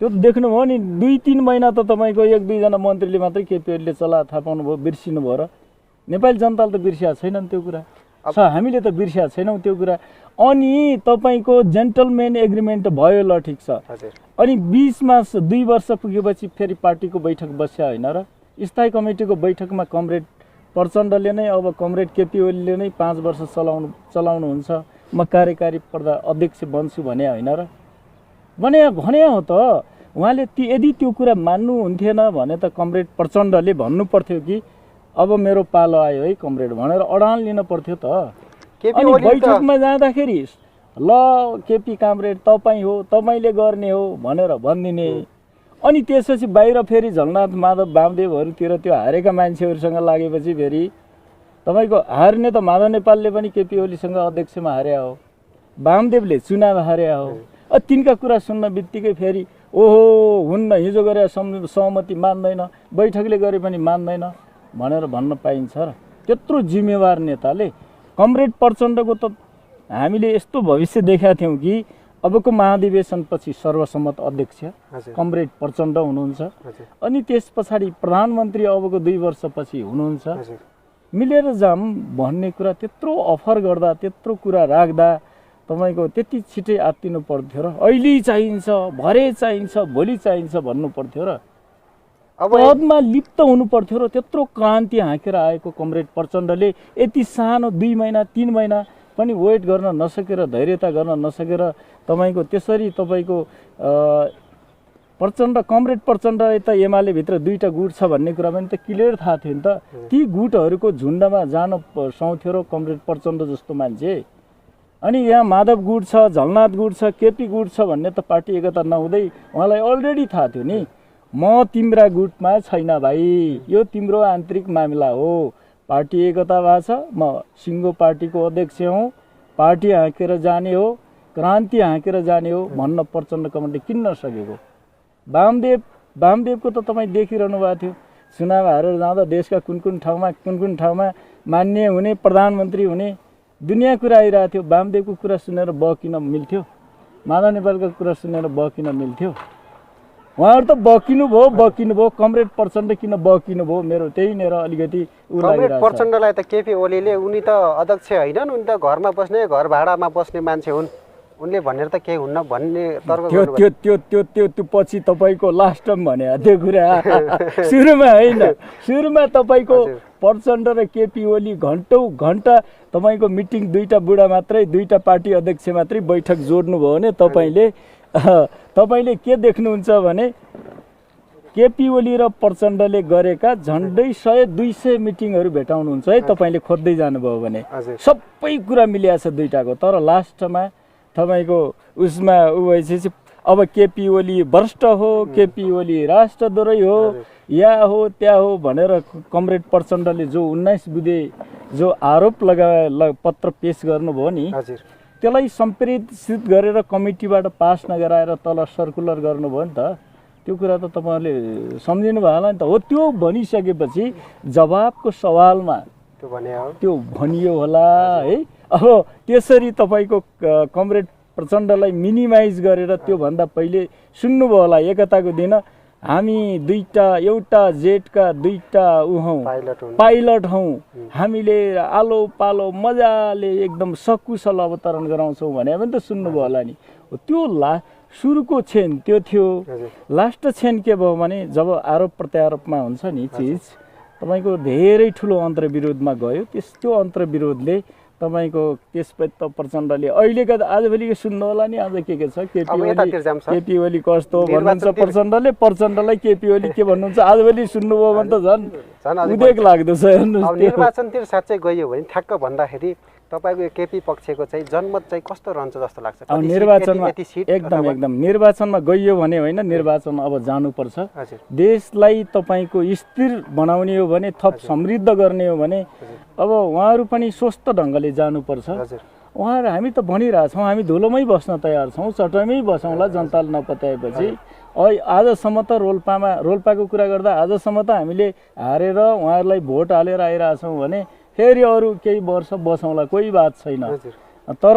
त्यो त देख्नुभयो नि, 2-3 महिना त तपाईँको 1-2 जना मन्त्रीले मात्रै केपी ओलीले चला थाहा पाउनुभयो, बिर्सिनु भयो र? नेपाली जनताले त बिर्सिया छैनन् त्यो कुरा, हामीले त बिर्सिया छैनौँ त्यो कुरा। अनि तपाईँको जेन्टलमेन एग्रिमेन्ट भयो, ल ठिक छ, अनि 2 वर्ष पुगेपछि फेरि पार्टीको बैठक बस्या होइन र? स्थायी कमिटीको बैठकमा कमरेड प्रचण्डले नै, अब कमरेड केपी ओलीले नै 5 वर्ष चलाउनुहुन्छ, म कार्यकारी अध्यक्ष बन्छु भने होइन र? भने हो त। उहाँले यदि त्यो कुरा मान्नुहुन्थेन भने त कमरेड प्रचण्डले भन्नु पर्थ्यो कि अब मेरो पालो आयो है कमरेड भनेर अडान लिन पर्थ्यो त। अनि बैठकमा जाँदाखेरि ल केपी कामरेड तपाईँ हो, तपाईँले गर्ने हो भनेर भनिदिने। अनि त्यसपछि बाहिर फेरि झलनाथ माधव वामदेवहरूतिर त्यो हारेका मान्छेहरूसँग लागेपछि फेरि तपाईँको हार्ने त माधव नेपालले पनि केपी ओलीसँग अध्यक्षमा हार्या हो, वामदेवले चुनाव हार्या हो। तिनका कुरा सुन्न बित्तिकै फेरि ओहो हुन्न, हिजो गरे सहमति मान्दैन, बैठकले गरे पनि मान्दैन भनेर भन्न पाइन्छ र? त्यत्रो जिम्मेवार नेताले कमरेड प्रचण्डको त हामीले यस्तो भविष्य देखाएको थियौँ कि अबको महाधिवेशनपछि सर्वसम्मत अध्यक्ष कमरेड प्रचण्ड हुनुहुन्छ, अनि त्यस पछाडि प्रधानमन्त्री अबको 2 वर्षपछि हुनुहुन्छ, मिलेर जाम भन्ने कुरा त्यत्रो अफर गर्दा, त्यत्रो कुरा राख्दा तपाईँको त्यति छिटै आत्तिनु पर्थ्यो र? अहिले चाहिन्छ, भरे चाहिन्छ, भोलि चाहिन्छ भन्नु पर्थ्यो र? पदमा लिप्त हुनु पर्थ्यो र? त्यत्रो क्रान्ति हाँकेर आएको कमरेड प्रचण्डले यति सानो 2 महिना 3 महिना पनि वेट गर्न नसकेर, धैर्यता गर्न नसकेर तपाईँको त्यसरी तपाईँको कमरेड प्रचण्डले त एमाले भित्र 2टा गुट छ भन्ने कुरा पनि त क्लियर थाहा थियो नि त। ती गुटहरूको झुन्डमा जान साउँथ्यो र कमरेड प्रचण्ड जस्तो मान्छे? अनि यहाँ माधव गुट छ, झलनाथ गुट छ, केपी गुट छ भन्ने त पार्टी एकता नहुँदै उहाँलाई अलरेडी थाहा थियो नि, म तिम्रा गुटमा छैन भाइ, यो तिम्रो आन्तरिक मामिला हो, पार्टी एकता भएको छ, म सिङ्गो पार्टीको अध्यक्ष हुँ, पार्टी हाँकेर जाने हो, क्रान्ति हाँकेर जाने हो भन्न प्रचण्ड कमरेडले किन नसकेको? वामदेवको त तपाईँ देखिरहनु भएको थियो, चुनाव हारेर जाँदा देशका कुन कुन ठाउँमा मान्य हुने, प्रधानमन्त्री हुने दुनियाँ कुरा आइरहेको थियो। वामदेवको कुरा सुनेर बकिन मिल्थ्यो? माधव नेपालको कुरा सुनेर बकिन मिल्थ्यो? उहाँहरू त बकिनु भयो। कमरेड प्रचण्ड किन बकिनु भयो? मेरो त्यही नेर अलिकति कमरेड प्रचण्डलाई त केपी ओलीले उनी त अध्यक्ष हैनन्, उनी त घरमा बस्ने, घर भाडामा बस्ने मान्छे हुन्, उनले भनेर त केही हुन्न भन्ने तर्क त्यो पछि तपाईँको लास्ट टाइम भने त्यो कुरा सुरुमा होइन, सुरुमा तपाईँको प्रचण्ड र केपी ओली घन्टा तपाईँको मिटिङ 2टा बुढा मात्रै, 2टा पार्टी अध्यक्ष मात्रै बैठक जोड्नुभयो भने तपाईँले के देख्नुहुन्छ भने केपी ओली र प्रचण्डले गरेका झन्डै 100-200 मिटिङहरू भेटाउनुहुन्छ है, तपाईँले खोज्दै जानुभयो भने सबै कुरा मिलिएको छ 2टाको। तर लास्टमा तपाईँको उसमा भएपछि अब केपी ओली भ्रष्ट हो, केपी ओली राष्ट्रद्रोही हो, या हो त्या हो भनेर कमरेड प्रचण्डले जो 19 बुँदे जो आरोप पत्र पेश गर्नुभयो नि, त्यसलाई सम्प्रेषित गरेर कमिटीबाट पास नगराएर तल सर्कुलर गर्नुभयो नि त। त्यो कुरा त तपाईँहरूले सम्झिनु भयो होला नि त। हो, त्यो भनिसकेपछि जवाबको सवालमा त्यो भनियो होला है। अब त्यसरी तपाईँको कमरेड प्रचण्डलाई मिनिमाइज गरेर त्योभन्दा पहिले सुन्नुभयो होला एकताको दिन हामी एउटा जेटका 2टा पाइलट हौँ, हामीले आलो पालो मजाले एकदम सकुशल अवतरण गराउँछौँ भने पनि त सुन्नुभयो होला नि। त्यो सुरुको छेन त्यो थियो। लास्ट छेन के भयो भने जब आरोप प्रत्यारोपमा हुन्छ नि चिज, तपाईँको धेरै ठुलो अन्तर्विरोधमा गयो। त्यो अन्तर्विरोधले तपाईँको त्यसपछि त प्रचण्डले अहिलेका आजभोलिको सुन्नु होला नि, आज के छ केपी ओली कस्तो भन्नुहुन्छ प्रचण्डले, प्रचण्डलाई केपी ओली के भन्नुहुन्छ आजभोलि सुन्नुभयो भने त झन् उदेक लाग्दछ। निर्वाचनतिर साँच्चै गयो भने ठ्याक्क भन्दाखेरि तपाईँको केपी पक्षको चाहिँ जनमत चाहिँ कस्तो रहन्छ जस्तो लाग्छ? अब निर्वाचनमा एकदम निर्वाचनमा गइयो भने होइन, निर्वाचन अब जानुपर्छ। देशलाई तपाईँको स्थिर बनाउने हो भने, थप समृद्ध गर्ने हो भने अब उहाँहरू पनि स्वस्थ ढङ्गले जानुपर्छ। उहाँहरू हामी त भनिरहेछौँ हामी धुलोमै बस्न तयार छौँ, चटैमै बसौँला जनताले नपत्याएपछि। आजसम्म त रोल्पाको कुरा गर्दा आजसम्म त हामीले हारेर उहाँहरूलाई भोट हालेर आइरहेछौँ भने फेरि अरू केही वर्ष बसौँला, कोही बात छैन। तर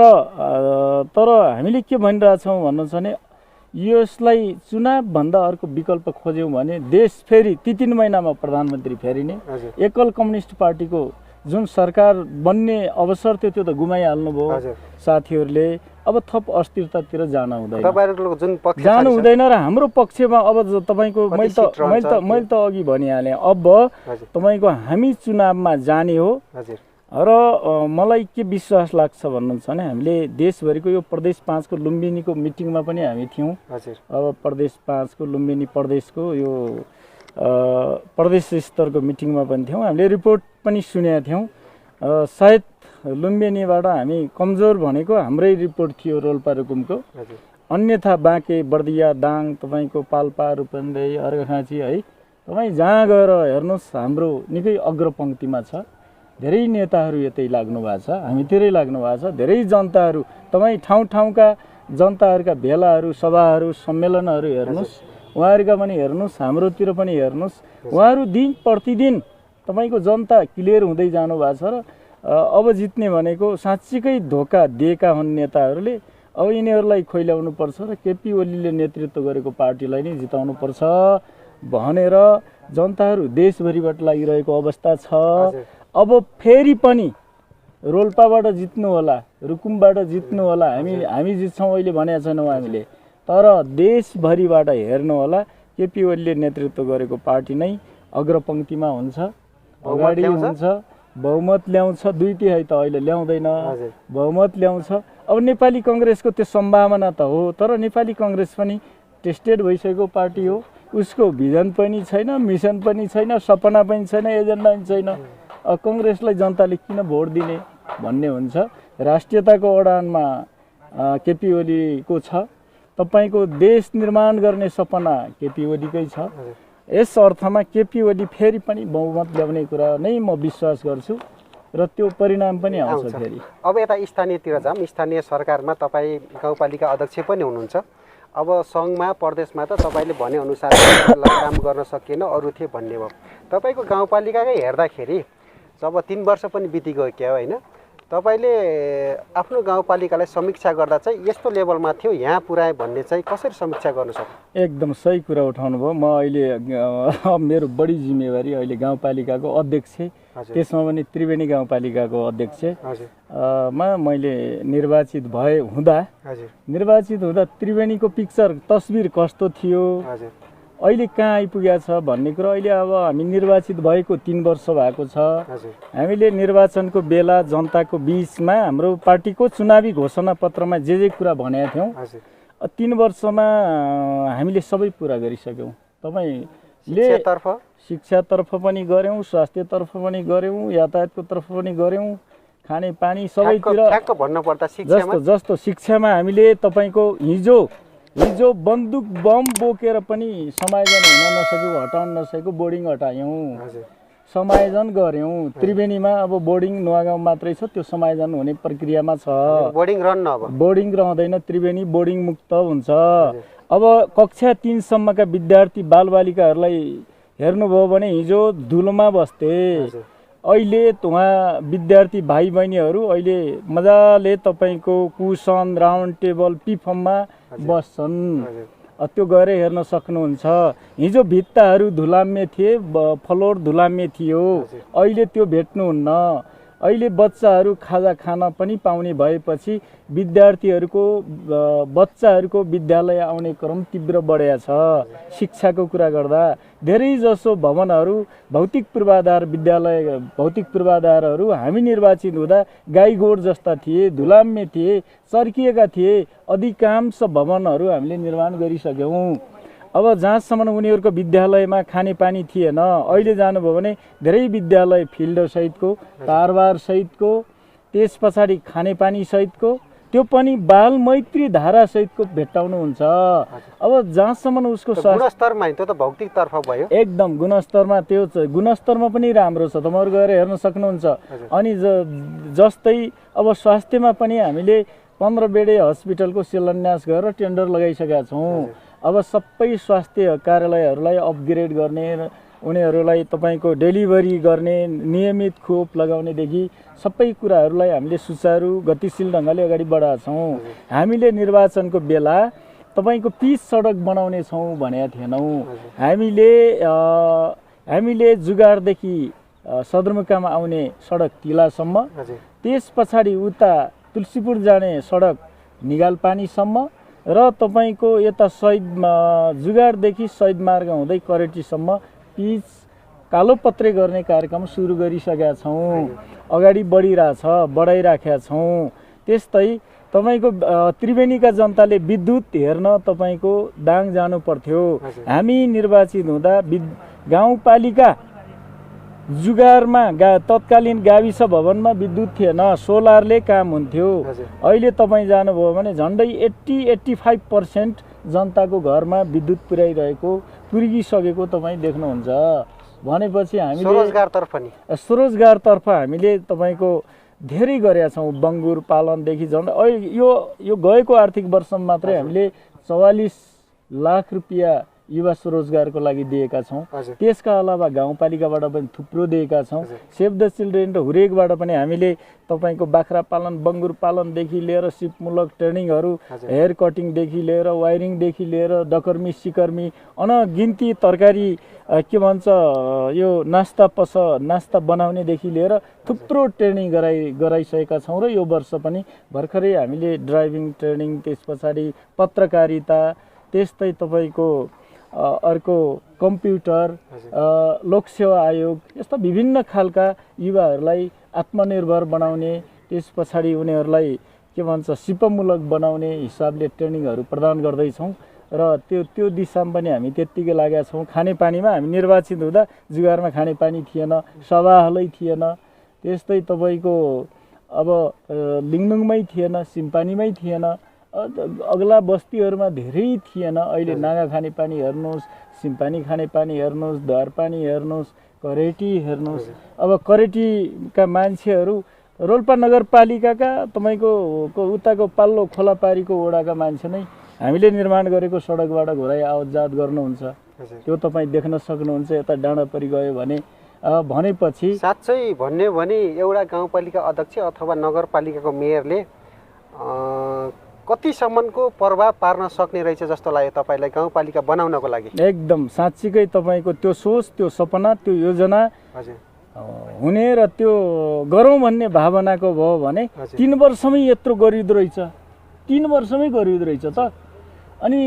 हामीले के भनिरहेछौँ भन्नुहुन्छ भने यसलाई चुनावभन्दा अर्को विकल्प खोज्यौँ भने देश फेरि 3 महिनामा प्रधानमन्त्री फेरिने, एकल कम्युनिस्ट पार्टीको जुन सरकार बन्ने अवसर थियो त्यो त गुमाइहाल्नुभयो साथीहरूले। अब थप अस्थिरतातिर जानु हुँदैन र हाम्रो पक्षमा अब तपाईँको मैले त अघि भनिहालेँ, अब तपाईँको हामी चुनावमा जाने हो। र मलाई के विश्वास लाग्छ भन्नुहुन्छ भने हामीले देशभरिको यो प्रदेश 5 को लुम्बिनीको मिटिङमा पनि हामी थियौँ। अब प्रदेश 5 को लुम्बिनी प्रदेशको यो प्रदेश स्तरको मिटिङमा पनि थियौँ। हामीले रिपोर्ट पनि सुनेका थियौँ। सायद लुम्बिनीबाट हामी कमजोर भनेको हाम्रै रिपोर्ट थियो रोल्पा रुकुमको। हजुर अन्यथा बाँके बर्दिया दाङ तपाईँको पाल्पा रूपन्देही अर्घाखाँची है तपाईँ जहाँ गएर हेर्नुहोस् हाम्रो निकै अग्रपङ्क्तिमा छ। धेरै नेताहरू यतै लाग्नु भएको छ, हामीतिरै लाग्नु भएको छ। धेरै जनताहरू तपाईँ ठाउँ ठाउँका जनताहरूका भेलाहरू सभाहरू सम्मेलनहरू हेर्नुहोस्, उहाँहरूका पनि हेर्नुहोस्, हाम्रोतिर पनि हेर्नुहोस्। उहाँहरू दिन प्रतिदिन तपाईँको जनता क्लियर हुँदै जानु भएको छ र अब जित्ने भनेको साँच्चीकै धोका दिएका हुन् नेताहरूले। अब यिनीहरूलाई खोइल्याउनु पर्छ र केपी ओलीले नेतृत्व गरेको पार्टीलाई नै जिताउनु पर्छ भनेर जनताहरू देशभरिबाट लागिरहेको अवस्था छ। अब फेरि पनि रोल्पाबाट जित्नु होला, रुकुमबाट जित्नु होला, हामी जित्छौँ अहिले भनेको छैनौँ हामीले, तर देशभरिबाट हेर्नु होला केपी ओलीले नेतृत्व गरेको पार्टी नै अग्रपङ्क्तिमा हुन्छ, अगाडि हुन्छ, बहुमत ल्याउँछ। 2/3 त अहिले ल्याउँदैन, बहुमत ल्याउँछ। अब नेपाली कङ्ग्रेसको त्यो सम्भावना त हो, तर नेपाली कङ्ग्रेस पनि टेस्टेड भइसकेको पार्टी हो। उसको भिजन पनि छैन, मिसन पनि छैन, सपना पनि छैन, एजेन्डा पनि छैन। कङ्ग्रेसलाई जनताले किन भोट दिने भन्ने हुन्छ। राष्ट्रियताको अडानमा केपी ओलीको छ। तपाईँको देश निर्माण गर्ने सपना केपी ओलीकै छ। यस अर्थमा केपी ओली फेरि पनि बहुमत ल्याउने कुरा नै म विश्वास गर्छु र त्यो परिणाम पनि आउँछ फेरि। अब यता स्थानीयतिर जाऊँ। स्थानीय सरकारमा तपाईँ गाउँपालिका अध्यक्ष पनि हुनुहुन्छ। अब सङ्घमा प्रदेशमा त तपाईँले भनेअनुसार काम गर्न सकिएन, अरू थिए भन्ने भयो। तपाईँको गाउँपालिकाकै हेर्दाखेरि जब 3 वर्ष पनि बितिगयो क्या होइन, तपाईँले आफ्नो गाउँपालिकालाई समीक्षा गर्दा चाहिँ यस्तो लेभलमा थियो यहाँ पुऱ्याए भन्ने चाहिँ कसरी समीक्षा गर्न सक्नु? एकदम सही कुरा उठाउनु भयो। म अहिले मेरो बढी जिम्मेवारी अहिले गाउँपालिकाको अध्यक्ष, त्यसमा पनि त्रिवेणी गाउँपालिकाको अध्यक्ष मा मैले निर्वाचित हुँदा त्रिवेणीको पिक्चर तस्बिर कस्तो थियो, अहिले कहाँ आइपुगेको छ भन्ने कुरा। अहिले अब हामी निर्वाचित भएको 3 वर्ष भएको छ। हामीले निर्वाचनको बेला जनताको बिचमा हाम्रो पार्टीको चुनावी घोषणा पत्रमा जे कुरा भनेका थियौँ 3 वर्षमा हामीले सबै पुरा गरिसक्यौँ। तपाईँले शिक्षातर्फ पनि गऱ्यौँ, स्वास्थ्यतर्फ पनि गऱ्यौँ, यातायातको तर्फ पनि गऱ्यौँ, खानेपानी सबैतिर। जस्तो शिक्षामा हामीले तपाईँको हिजो बन्दुक बम बोकेर पनि समायोजन हुन नसकेको, हटाउन नसकेको बोर्डिङ हटायौँ, समायोजन गऱ्यौँ। त्रिवेणीमा अब बोर्डिङ नुवागाउँ मात्रै छ, त्यो समायोजन हुने प्रक्रियामा छ। बोर्डिङ रहँदैन, त्रिवेणी बोर्डिङ मुक्त हुन्छ। अब कक्षा 3 सम्मका विद्यार्थी बालबालिकाहरूलाई हेर्नुभयो भने हिजो धुलोमा बस्थे, अहिले उहाँ विद्यार्थी भाइ बहिनीहरू अहिले मजाले तपाईँको कुसन राउन्ड टेबल पिफममा बस्छन्। त्यो गएर हेर्न सक्नुहुन्छ। हिजो भित्ताहरू धुलाम्य थिए, फ्लोर धुलाम्य थियो, अहिले त्यो भेट्नुहुन्न। अहिले बच्चाहरू खाजा खान पनि पाउने भएपछि बच्चाहरूको विद्यालय आउने क्रम तीव्र बढेको छ। शिक्षाको कुरा गर्दा धेरै जसो भवनहरू भौतिक पूर्वाधारहरू हामी निर्वाचित हुँदा गाईगोड जस्ता थिए, धुलाम्य थिए, चर्किएका थिए। अधिकांश भवनहरू हामीले निर्माण गरिसक्यौँ। अब जहाँसम्म उनीहरूको विद्यालयमा खानेपानी थिएन, अहिले जानुभयो भने धेरै विद्यालय फिल्डसहितको, तारबारसहितको, त्यस पछाडि खानेपानीसहितको, त्यो पनि बाल मैत्री धारासहितको भेट्टाउनुहुन्छ। अब जहाँसम्म उसको गुणस्तरमा त्यो त भौतिकतर्फ भयो, एकदम गुणस्तरमा त्यो गुणस्तरमा पनि राम्रो छ, तपाईँहरू गएर हेर्न सक्नुहुन्छ। अनि जस्तै अब स्वास्थ्यमा पनि हामीले 15 बेडे हस्पिटलको शिलान्यास गरेर टेन्डर लगाइसकेका छौँ। अब सबै स्वास्थ्य कार्यालयहरूलाई अपग्रेड गर्ने, उनीहरूलाई तपाईँको डेलिभरी गर्ने, नियमित खोप लगाउनेदेखि सबै कुराहरूलाई हामीले सुचारू गतिशील ढङ्गले अगाडि बढाएका छौँ। हामीले निर्वाचनको बेला तपाईँको पिच सडक बनाउने छौँ भनेका थिएनौँ। हामीले जुगारदेखि सदरमुकाम आउने सडक तिलासम्म, त्यस पछाडि उता तुलसीपुर जाने सडक निगालपानीसम्म र तपाईँको यता जुगारदेखि शहीद मार्ग हुँदै करेटीसम्म पिच कालोपत्रे गर्ने कार्यक्रम सुरु गरिसकेका छौँ। अगाडि बढाइराखेका छौँ। त्यस्तै तपाईँको त्रिवेणीका जनताले विद्युत हेर्न तपाईँको दाङ जानु पर्थ्यो। हामी निर्वाचित हुँदा गाउँपालिका जुगारमा तत्कालीन गाविस भवनमा विद्युत थिएन, सोलरले काम हुन्थ्यो। अहिले तपाईँ जानुभयो भने झन्डै 80-85% जनताको घरमा विद्युत पुर्याइसकेको तपाईँ देख्नुहुन्छ। भनेपछि हामीले स्वरोजगारतर्फ हामीले तपाईँको धेरै गरेका छौँ। बङ्गुर पालनदेखि झन्डै यो गएको आर्थिक वर्षमा मात्रै हामीले 44 लाख रुपियाँ युवा स्वरोजगारको लागि दिएका छौँ। त्यसका अलावा गाउँपालिकाबाट पनि थुप्रो दिएका छौँ। सेभ द चिल्ड्रेन र हुरेकबाट पनि हामीले तपाईँको बाख्रा पालन, बङ्गुर पालनदेखि लिएर सिपमूलक ट्रेनिङहरू, हेयर कटिङदेखि लिएर वायरिङदेखि लिएर डकर्मी सिकर्मी अनगिन्ती तरकारी के भन्छ यो नास्ता बनाउनेदेखि लिएर थुप्रो ट्रेनिङ गराइसकेका छौँ। र यो वर्ष पनि भर्खरै हामीले ड्राइभिङ ट्रेनिङ, त्यस पछाडि पत्रकारिता, त्यस्तै तपाईँको अर्को कम्प्युटर, लोकसेवा आयोग, यस्ता विभिन्न खालका युवाहरूलाई आत्मनिर्भर बनाउने, त्यस पछाडि उनीहरूलाई के भन्छ सिपमूलक बनाउने हिसाबले ट्रेनिङहरू प्रदान गर्दैछौँ। र त्यो दिशामा पनि हामी त्यत्तिकै लागेका छौँ। खानेपानीमा हामी निर्वाचित हुँदा जुगारमा खानेपानी थिएन, सभा हलै थिएन, त्यस्तै तपाईँको अब लिङलुङमै थिएन, सिम्पानीमै थिएन, अग्ला बस्तीहरूमा धेरै थिएन। अहिले नागा खानेपानी हेर्नुहोस्, सिम्पानी खानेपानी हेर्नुहोस्, द्वारपानी हेर्नुहोस्, करेटी हेर्नुहोस्। अब करेटीका मान्छेहरू रोल्पा नगरपालिकाका तपाईँको उताको पाल्लो खोलापारीको वडाका मान्छे नै हामीले निर्माण गरेको सडकबाट घोराइ आवतजात गर्नुहुन्छ। त्यो तपाईँ देख्न सक्नुहुन्छ। यता डाँडापरी गयो भने भनेपछि साँच्चै भन्ने भने एउटा गाउँपालिका अध्यक्ष अथवा नगरपालिकाको मेयरले कतिसम्मको प्रभाव पार्न सक्ने रहेछ जस्तो लाग्यो तपाईँलाई गाउँपालिका बनाउनको लागि? एकदम साँच्चीकै तपाईँको त्यो सोच, त्यो सपना, त्यो योजना हुने र त्यो गरौँ भन्ने भावनाको भयो भने 3 वर्षमै यत्रो गरिँदो रहेछ। 3 वर्षमै गरिँदो रहेछ त। अनि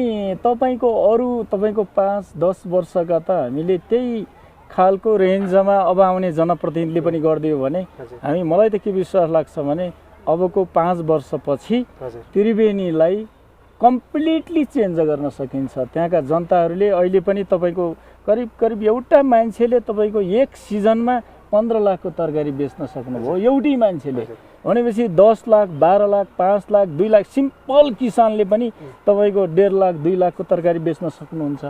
तपाईँको अरू तपाईँको 5-10 वर्षका त हामीले त्यही खालको रेन्जमा अब आउने जनप्रतिनिधिले पनि गरिदियो भने मलाई त के विश्वास लाग्छ भने अबको 5 वर्षपछि त्रिवेणीलाई कम्प्लिटली चेन्ज गर्न सकिन्छ। त्यहाँका जनताहरूले अहिले पनि तपाईँको करिब एउटा मान्छेले तपाईँको एक सिजनमा 15 लाखको तरकारी बेच्न सक्नुभयो, एउटै मान्छेले। भनेपछि 10 लाख, 12 लाख, 5 लाख, 2 लाख सिम्पल किसानले पनि तपाईँको 1.5 लाख, 2 लाखको तरकारी बेच्न सक्नुहुन्छ।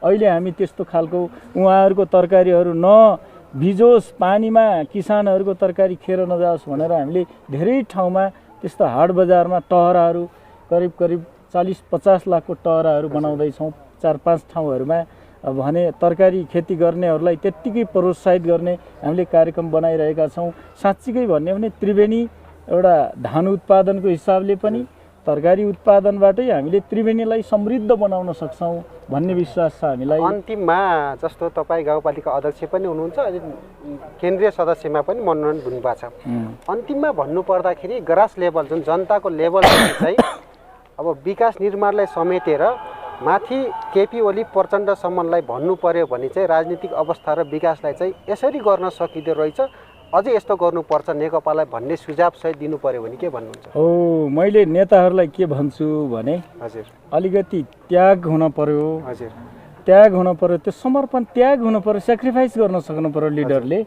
अहिले हामी त्यस्तो खालको उहाँहरूको तरकारीहरू भिजोस्, पानीमा किसानहरूको तरकारी खेर नजाओस् भनेर हामीले धेरै ठाउँमा त्यस्तो हाट बजारमा टहराहरू करिब 40-50 लाखको टहराहरू बनाउँदैछौँ 4-5 ठाउँहरूमा। भने तरकारी खेती गर्नेहरूलाई त्यत्तिकै प्रोत्साहित गर्ने हामीले कार्यक्रम बनाइरहेका छौँ। साँच्चीकै भन्ने भने त्रिवेणी एउटा धान उत्पादनको हिसाबले पनि तरकारी उत्पादनबाटै हामीले त्रिवेणीलाई समृद्ध बनाउन सक्छौँ भन्ने विश्वास छ हामीलाई। अन्तिममा जस्तो तपाईँ गाउँपालिका अध्यक्ष पनि हुनुहुन्छ, केन्द्रीय सदस्यमा पनि मनोनयन हुनुभएको छ। अन्तिममा भन्नुपर्दाखेरि ग्रास लेभल जुन जनताको लेभल चाहिँ अब विकास निर्माणलाई समेटेर माथि केपी ओली प्रचण्डसम्मलाई भन्नु पर्यो भने चाहिँ राजनीतिक अवस्था र विकासलाई चाहिँ यसरी गर्न सकिँदो रहेछ, अझै यस्तो गर्नुपर्छ नेकपालाई भन्ने सुझाव सहित दिनु पर्यो भने के भन्नुहुन्छ? मैले नेताहरूलाई के भन्छु भने अलिकति त्याग हुन पर्यो। त्याग हुन पर्यो, त्यो समर्पण त्याग हुन पर्यो, सेक्रिफाइस गर्न सक्नु पर्यो लिडरले।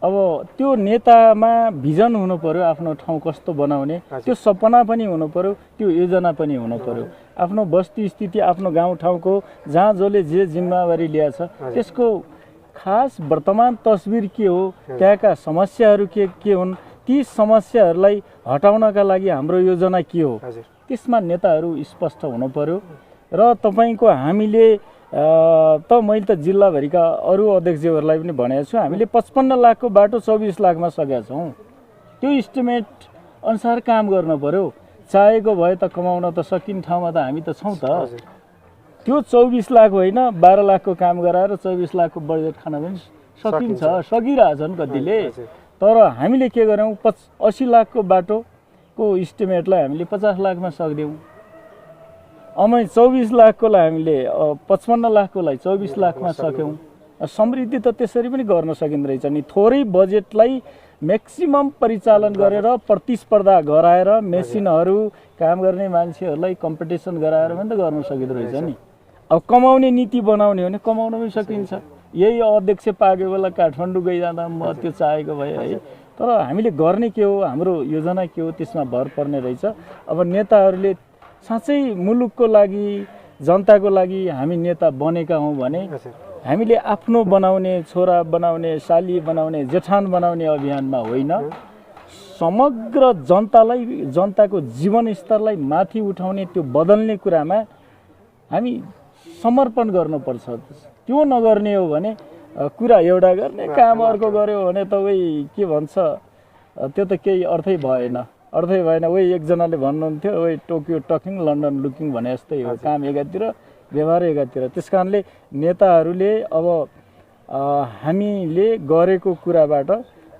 अब त्यो नेतामा भिजन हुनु पर्यो, आफ्नो ठाउँ कस्तो बनाउने त्यो सपना पनि हुनु पर्यो, त्यो योजना पनि हुनु पर्यो। आफ्नो बस्ती स्थिति, आफ्नो गाउँ ठाउँको जहाँ जसले जे जिम्मेवारी लिएछ त्यसको खास वर्तमान तस्बिर के हो, त्यहाँका समस्याहरू के हुन्, ती समस्याहरूलाई हटाउनका लागि हाम्रो योजना के हो, त्यसमा नेताहरू स्पष्ट हुनु पर्यो। र तपाईँको हामीले मैले त जिल्लाभरिका अरू अध्यक्षहरूलाई पनि भनेको छु, हामीले 55 लाखको बाटो 24 लाखमा सकेका छौँ। त्यो इस्टिमेट अनुसार काम गर्न पर्यो। चाहेको भए त कमाउन त सकिने ठाउँमा त हामी त छौँ त। त्यो 24 लाख होइन, 12 लाखको काम गराएर 24 लाखको बजेट खान पनि सकिन्छ, सकिरहेछन् कतिले। तर हामीले के गऱ्यौँ, 80 लाखको बाटोको इस्टिमेटलाई हामीले 50 लाखमा सकिदियौँ। 24 लाखकोलाई हामीले 55 लाखकोलाई 24 लाखमा सक्यौँ। समृद्धि त त्यसरी पनि गर्न सकिँदो रहेछ नि। थोरै बजेटलाई म्याक्सिमम परिचालन गरेर प्रतिस्पर्धा गराएर मेसिनहरू, काम गर्ने मान्छेहरूलाई कम्पिटिसन गराएर पनि त गर्न सकिँदो रहेछ नि। अब कमाउने नीति बनाउने हो भने कमाउन पनि सकिन्छ। यही अध्यक्ष पाएको बेला काठमाडौँ गइजाँदा म त्यो चाहेको भए है। तर हामीले गर्ने के हो, हाम्रो योजना के हो, त्यसमा भर पर्ने रहेछ। अब नेताहरूले साँच्चै मुलुकको लागि, जनताको लागि हामी नेता बनेका हौँ भने हामीले आफ्नो बनाउने, छोरा बनाउने, साली बनाउने, जेठान बनाउने अभियानमा होइन, समग्र जनतालाई, जनताको जीवनस्तरलाई माथि उठाउने, त्यो बदल्ने कुरामा हामी समर्पण गर्नुपर्छ। त्यो नगर्ने हो भने कुरा एउटा गर्ने, काम अर्को गर्यो भने त उही के भन्छ, त्यो त केही अर्थै भएन। उही एकजनाले भन्नुहुन्थ्यो, उही टोकियो टकिङ लन्डन लुकिङ भने जस्तै हो, काम एकातिर व्यवहार एकातिर। त्यस कारणले नेताहरूले अब हामीले गरेको कुराबाट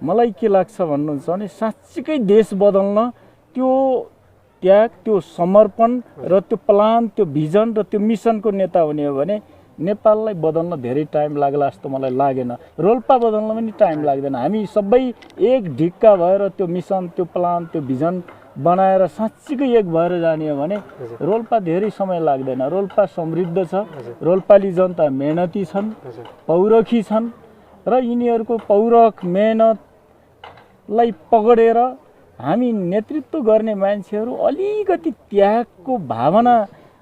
मलाई के लाग्छ भन्नुहुन्छ भने साँच्चीकै देश बदल्न त्यो त्याग, त्यो समर्पण र त्यो प्लान, त्यो भिजन र त्यो मिसनको नेता हुने हो भने नेपाललाई बदल्न धेरै टाइम लाग्ला जस्तो मलाई लागेन। रोल्पा बदल्न पनि टाइम लाग्दैन। हामी सबै एक ढिक्का भएर त्यो मिसन, त्यो प्लान, त्यो भिजन बनाएर साँच्चीकै एक भएर जाने हो भने रोल्पा धेरै समय लाग्दैन। रोल्पा समृद्ध छ, रोल्पाली जनता मेहनती छन्, पौरखी छन् र यिनीहरूको पौरख मेहनतलाई पकडेर हामी नेतृत्व गर्ने मान्छेहरू अलिकति त्यागको भावना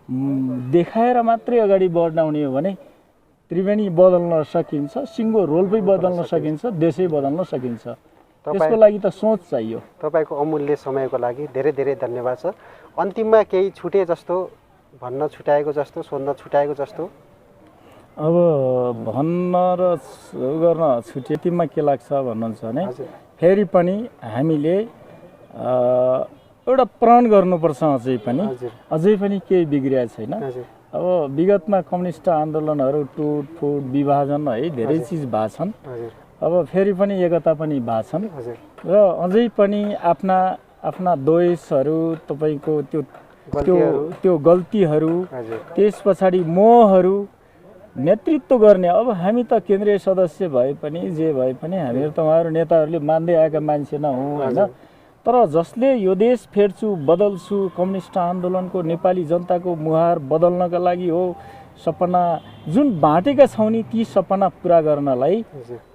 देखाएर मात्रै अगाडि बढाउने हो भने त्रिवेणी बदल्न सकिन्छ, सिङ्गो रोल्पै बदल्न सकिन्छ, देशै बदल्न सकिन्छ। त्यसको लागि त सोच चाहियो। तपाईँको अमूल्य समयको लागि धेरै धेरै धन्यवाद छ। अन्तिममा केही छुटे जस्तो, भन्न छुटाएको जस्तो, सोध्न छुटाएको जस्तो? अब भन्न र गर्न छुटे, अन्तिममा के लाग्छ भन्नुहुन्छ भने फेरि पनि हामीले एउटा प्रण गर्नुपर्छ। अझै पनि केही बिग्रिएको छैन। अब विगतमा कम्युनिस्ट आन्दोलनहरू, टुटफुट, विभाजन है धेरै चिज भएको छन्। अब फेरि पनि एकता पनि भएको छन् र अझै पनि आफ्ना दोषहरू, तपाईँको त्यो गल्तीहरू, त्यस पछाडि मोहहरू नेतृत्व गर्ने। अब हामी त केन्द्रीय सदस्य भए पनि जे भए पनि हामीहरू त उहाँहरू नेताहरूले मान्दै आएका मान्छे न हौँ होइन। तर जसले यो देश फेर्छु, बदल्छु, कम्युनिस्ट आन्दोलनको नेपाली जनताको मुहार बदल्नका लागि हो, सपना जुन बाँटेका छौँ नि, ती सपना पुरा गर्नलाई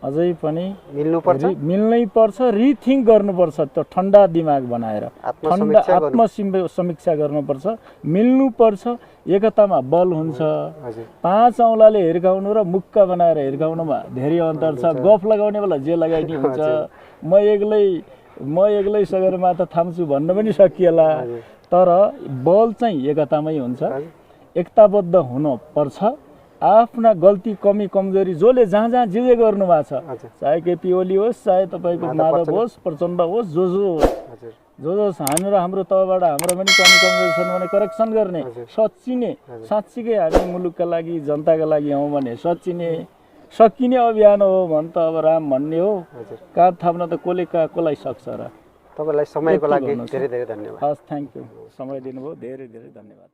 अझै पनि मिल्नै पर्छ, रिथिङ्क गर्नुपर्छ। त्यो ठन्डा दिमाग बनाएर आत्मसमीक्षा गर्नुपर्छ, मिल्नुपर्छ। एकतामा बल हुन्छ। 5 औँलाले हिर्काउनु र मुक्का बनाएर हिर्काउनुमा धेरै अन्तर छ। गफ लगाउने बेला जे लगाइने हुन्छ। म एक्लै सगरमाथा थाम्छु भन्न पनि सकिएला, तर बल चाहिँ एकतामै हुन्छ। एकताबद्ध हुनुपर्छ। आफ्ना गल्ती, कमी, कमजोरी जसले जहाँ जे गर्नु भएको छ, चाहे केपी ओली होस्, चाहे तपाईँको माधव होस्, प्रचण्ड होस्, जो होस्, हाम्रो तहबाट हाम्रो पनि कमी कमजोरी छन् भने करेक्सन गर्ने, सच्चिने, साँच्चीकै हामी मुलुकका लागि, जनताका लागि हौँ भने सकिने अभियान हो भने त अब राम भन्ने हो। काँध थाप्न त कसलाई सक्छ र। तपाईँलाई समयको लागि धेरै धेरै धन्यवाद। हस्, थ्याङ्क यू। समय दिनुभयो, धेरै धेरै धन्यवाद।